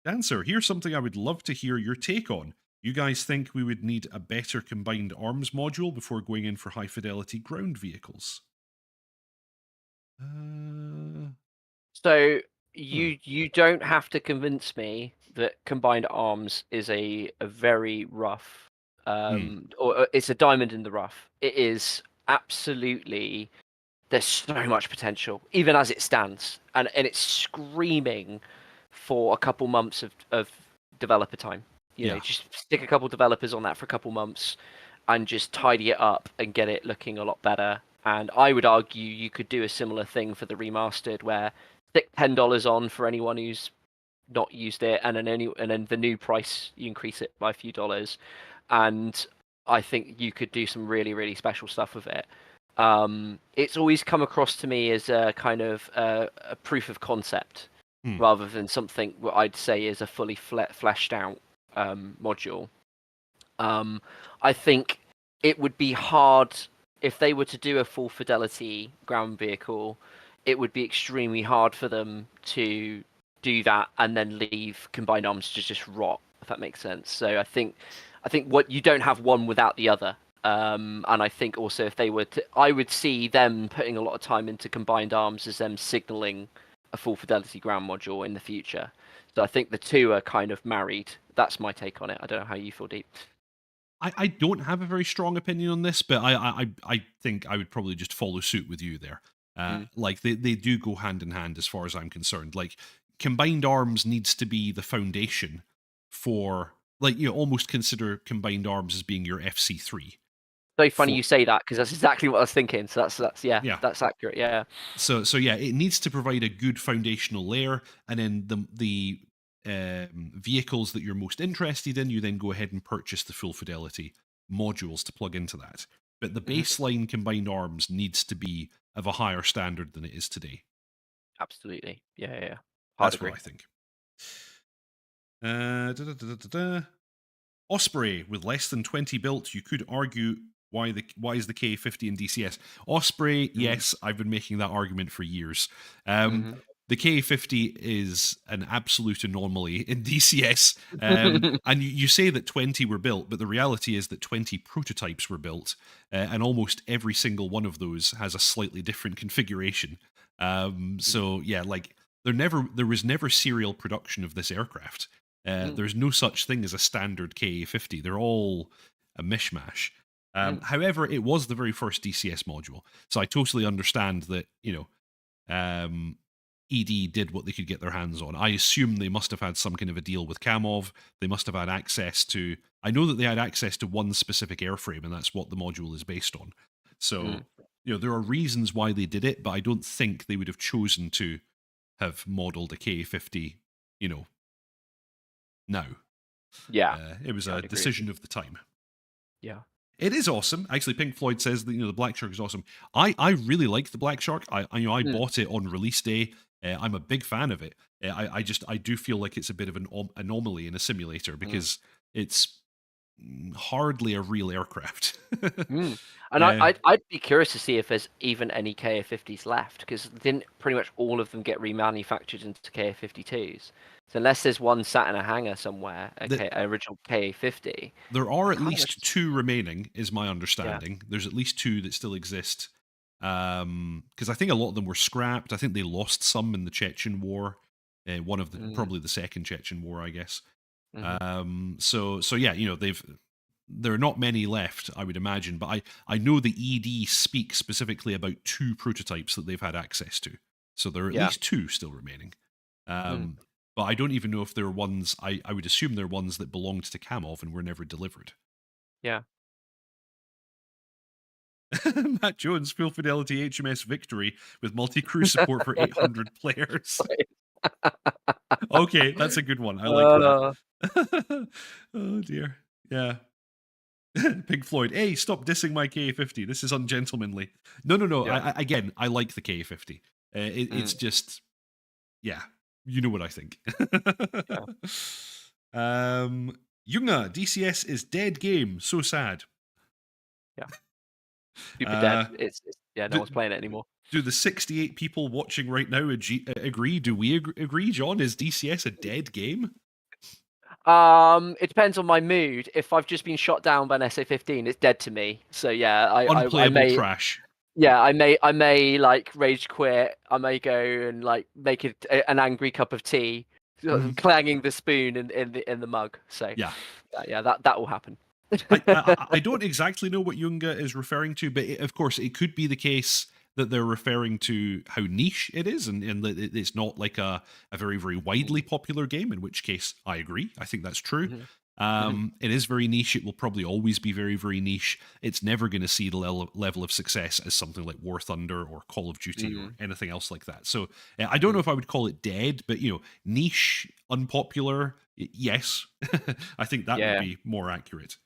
Dancer, here's something I would love to hear your take on. You guys think we would need a better combined arms module before going in for high fidelity ground vehicles? So you don't have to convince me that combined arms is a very rough or it's a diamond in the rough. It is absolutely, there's so much potential even as it stands, and it's screaming for a couple months of developer time. Just stick a couple developers on that for a couple months and just tidy it up and get it looking a lot better. And I would argue you could do a similar thing for the remastered, where stick $10 on for anyone who's not used it, and then the new price you increase it by a few dollars. And I think you could do some really, really special stuff with it. It's always come across to me as a kind of a proof of concept. Hmm. rather than something what I'd say is a fully fleshed out module. I think it would be hard if they were to do a full fidelity ground vehicle. It would be extremely hard for them to do that and then leave combined arms to just rot, if that makes sense. So I think what you don't have one without the other. And I think also if they were to, I would see them putting a lot of time into combined arms as them signaling a full fidelity ground module in the future. So I think the two are kind of married. That's my take on it. I don't know how you feel, Deep. I don't have a very strong opinion on this, but I think I would probably just follow suit with you there. Mm. Like they do go hand in hand as far as I'm concerned. Like combined arms needs to be the foundation for, like, you know, almost consider combined arms as being your FC3. So funny For you say that because that's exactly what I was thinking. So that's yeah, yeah, that's accurate. Yeah. so yeah, it needs to provide a good foundational layer, and then the vehicles that you're most interested in, you then go ahead and purchase the full fidelity modules to plug into that. But the Mhm. baseline combined arms needs to be of a higher standard than it is today. Absolutely. Yeah, yeah, yeah. Hard That's what agree. I think. Da. Osprey with less than 20 built, you could argue why is the K50 in DCS? Osprey, Mm. yes, I've been making that argument for years. Mhm. The K50 is an absolute anomaly in DCS. And you say that 20 were built, but the reality is that 20 prototypes were built, and almost every single one of those has a slightly different configuration. So yeah, like there was never serial production of this aircraft. Mm. There's no such thing as a standard KA50. They're all a mishmash. Mm. However, it was the very first DCS module, so I totally understand that, you know, ED did what they could get their hands on. I assume they must have had some kind of a deal with Kamov. They must have had access to. I know that they had access to one specific airframe, and that's what the module is based on. So, Mm. you know, there are reasons why they did it, but I don't think they would have chosen to have modeled a K50, you know, now. Yeah. It was Yeah, a I'd agree with you. decision of the time. Yeah. It is awesome. Actually, Pink Floyd says that, you know, the Black Shark is awesome. I really like the Black Shark. I Mm. bought it on release day. I'm a big fan of it. I do feel like it's a bit of an anomaly in a simulator Mm. because it's hardly a real aircraft. Mm. And uh, I'd be curious to see if there's even any KA50s left because didn't pretty much all of them get remanufactured into KA52s? So unless there's one sat in a hangar somewhere, the, an original KA50, there are I at can't least imagine. two remaining, is my Yeah. understanding. There's at least two that still exist. Because I think a lot of them were scrapped. I think they lost some in the Chechen War. One of the Mm. probably the second Chechen War, I guess. Hmm. So yeah, you know, there are not many left, I would imagine, but I know the ED speak specifically about two prototypes that they've had access to. So there are at Yeah. least two still remaining. Mm. Um, but I don't even know if they're ones. I would assume they're ones that belonged to Kamov and were never delivered. Yeah. Matt Jones, full fidelity HMS Victory with multi crew support for 800 players. Okay, that's a good one. I like that. Uh, Oh dear. Yeah. Pink Floyd. Hey, stop dissing my K50. This is ungentlemanly. No, no, no. yeah. Again, I like the K50. It's Mm. just, yeah, you know what I think. Yeah. Junga, DCS is dead game. So sad. Yeah. Super dead. Uh, It's yeah. No do, one's playing it anymore. do the 68 people watching right now agree? Do we agree, John? Is DCS a dead game? It depends on my mood. If I've just been shot down by an SA-15, it's dead to me. So yeah, I Unplayable may trash. yeah I may like rage quit. I may go and like make it an angry cup of tea, sort of Mhm. clanging the spoon in the mug. So Yeah. yeah, that will happen. I don't exactly know what Junga is referring to, but of course, it could be the case that they're referring to how niche it is, and that it's not like a very, very widely popular game, in which case I agree. I think that's true. Mhm. Mhm. It is very niche. It will probably always be very, very niche. It's never going to see the level of success as something like War Thunder or Call of Duty or Mhm. anything else like that. So I don't know Mhm. if I would call it dead, but, you know, niche, unpopular, yes. I think that would Yeah. be more accurate.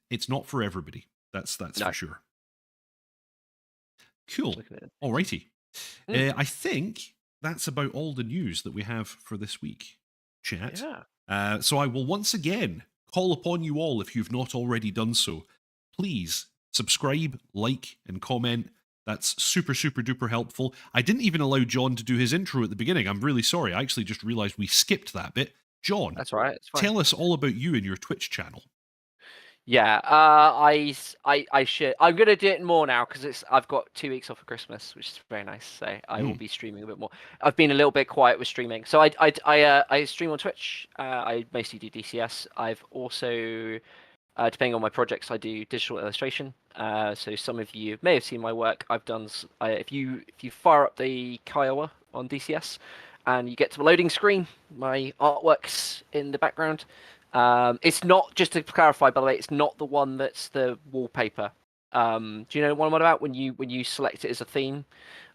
It's not for everybody. That's for No. sure. Cool. Looking at it. Alrighty. Mm. I think. that's about all the news that we have for this week, chat. Yeah. So I will once again call upon you all, if you've not already done so, please subscribe, like, and comment. That's super, super duper helpful. I didn't even allow John to do his intro at the beginning. I'm really sorry. I actually just realized we skipped that bit. John, That's all right. It's fine. tell us all about you and your Twitch channel. Yeah, I should. I'm gonna do it more now because I've got 2 weeks off for Christmas, which is very nice. So I will be streaming a bit more. I've been a little bit quiet with streaming, so I stream on Twitch. I mostly do DCS. I've also, depending on my projects, I do digital illustration. So some of you may have seen my work. I've done. If you fire up the Kiowa on DCS, and you get to the loading screen, my artwork's in the background. It's not, just to clarify, by the way, it's not the one that's the wallpaper. Do you know what I'm on about when you select it as a theme?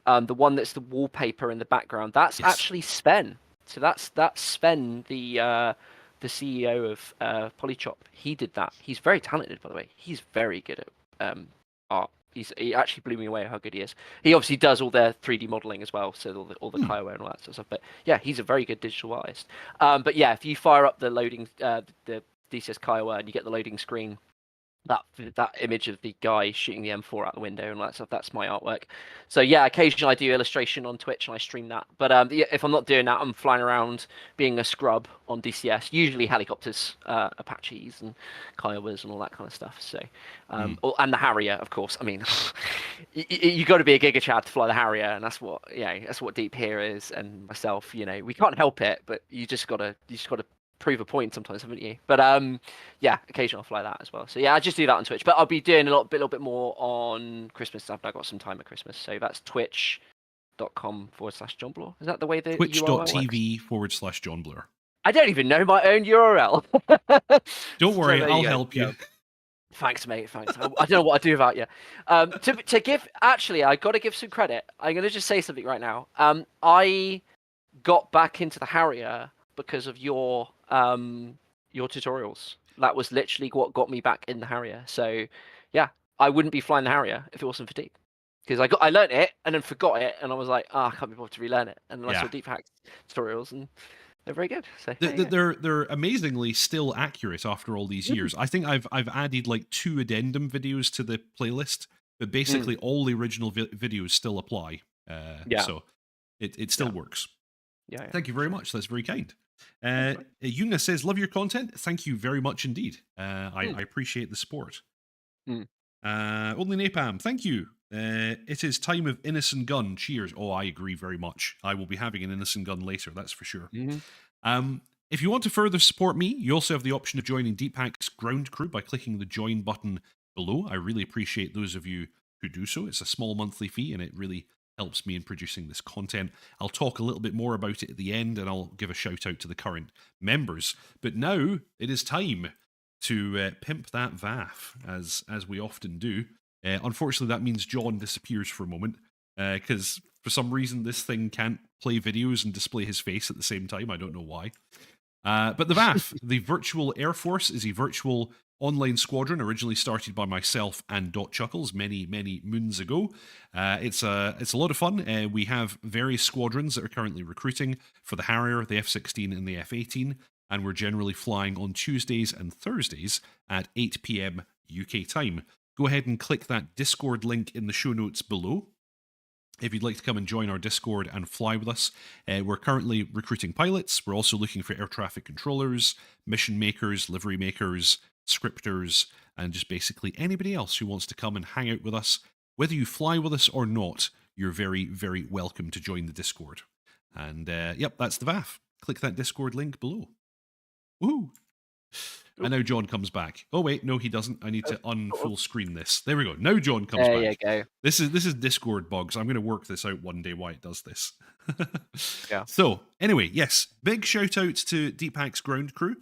The one that's the wallpaper in the background, that's actually Sven. So that's Sven, the CEO of Polychop. He did that. He's very talented, by the way. He's very good at art. He actually blew me away how good he is. He obviously does all their 3D modeling as well, so all the Kiowa and all that sort of stuff. But yeah, he's a very good digital artist. But yeah, if you fire up the loading, the DCS Kiowa, and you get the loading screen, that image of the guy shooting the M4 out the window and all that stuff, that's my artwork. So yeah, occasionally I do illustration on Twitch and I stream that. But if I'm not doing that, I'm flying around being a scrub on DCS, usually helicopters, Apaches and Kiowas and all that kind of stuff. So and the Harrier, of course. I mean, you got to be a Giga Chad to fly the Harrier, and that's what Deep here is, and myself. We can't help it, but you just gotta prove a point sometimes, haven't you? But yeah, occasionally I'll fly that as well. So yeah, I just do that on Twitch, but I'll be doing a little bit more on Christmas stuff. I've got some time at Christmas, so that's twitch.com/John Blore. Is that the way the Twitch.tv/John Blore. I don't even know my own URL. Don't worry, I'll help you. Thanks, mate. Thanks. I don't know what I do without you. To give, actually, I got to give some credit. I'm going to just say something right now. I got back into the Harrier because of your tutorials. That was literally what got me back in the Harrier. So yeah, I wouldn't be flying the Harrier if it wasn't for Deep, because I learned it and then forgot it, and I was like, I can't be bothered to relearn it. And then I saw Deep Hack tutorials, and they're very good. So they're amazingly still accurate after all these years. I think I've added like 2 addendum videos to the playlist, but basically all the original videos still apply. So it still works. Yeah. Thank you very much. That's very kind. Yuna says, love your content. Thank you very much indeed. I appreciate the support. Only Napalm, thank you. It is time of innocent gun. Cheers. Oh, I agree very much. I will be having an innocent gun later, that's for sure. If you want to further support me, you also have the option of joining Deepak's ground crew by clicking the join button below. I really appreciate those of you who do so. It's a small monthly fee, and it really helps me in producing this content. I'll talk a little bit more about it at the end, and I'll give a shout out to the current members. But now it is time to pimp that VAF, as we often do. Unfortunately, that means John disappears for a moment, because for some reason this thing can't play videos and display his face at the same time. I don't know why. But the VAF, the Virtual Air Force, is a virtual online squadron originally started by myself and Dot Chuckles many moons ago. It's a lot of fun. We have various squadrons that are currently recruiting for the Harrier, the F-16 and the F-18, and we're generally flying on Tuesdays and Thursdays at 8 p.m. UK time. Go ahead and click that Discord link in the show notes below if you'd like to come and join our Discord and fly with us. We're currently recruiting pilots. We're also looking for air traffic controllers, mission makers, livery makers, scripters, and just basically anybody else who wants to come and hang out with us. Whether you fly with us or not, you're very, very welcome to join the Discord. And yep, that's the VAF. Click that Discord link below. Woo! And now John comes back. Oh wait, no, he doesn't. I need to unfull screen this. There we go. Now John comes back. There you go. This is Discord bugs. I'm going to work this out one day why it does this. Yeah. So anyway, yes, big shout out to Deepak's ground crew.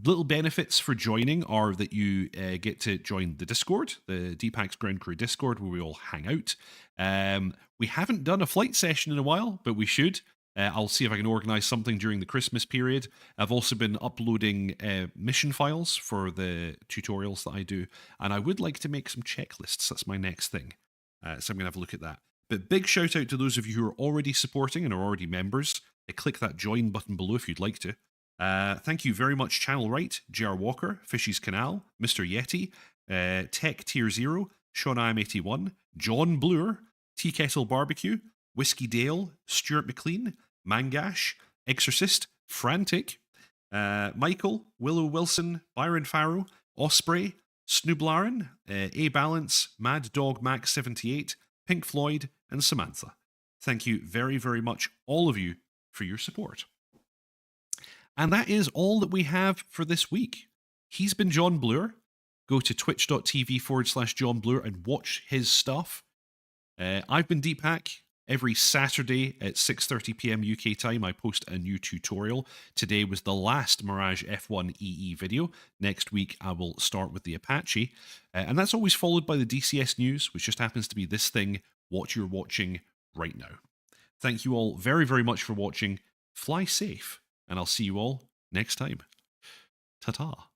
Little benefits for joining are that you get to join the Discord, the Deepak's ground crew Discord, where we all hang out. We haven't done a flight session in a while, but we should. I'll see if I can organize something during the Christmas period. I've also been uploading mission files for the tutorials that I do, and I would like to make some checklists. That's my next thing. So I'm going to have a look at that. But big shout out to those of you who are already supporting and are already members. Click that join button below if you'd like to. Thank you very much, Channel Right, JR Walker, Fishy's Canal, Mr. Yeti, Tech Tier 0, Sean IM81, John Bluer, Tea Kettle Barbecue, Whiskey Dale, Stuart McLean, Mangash, Exorcist, Frantic, Michael, Willow Wilson, Byron Farrow, Osprey, Snooblaren, A Balance, Mad Dog Max 78, Pink Floyd, and Samantha. Thank you very, very much, all of you, for your support. And that is all that we have for this week. He's been John Bluer. Go to twitch.tv/John Bluer and watch his stuff. I've been Deepak. Every Saturday at 6:30 p.m. UK time, I post a new tutorial. Today was the last Mirage F1e video. Next week, I will start with the Apache. And that's always followed by the DCS news, which just happens to be this thing, what you're watching right now. Thank you all very, very much for watching. Fly safe, and I'll see you all next time. Ta-ta.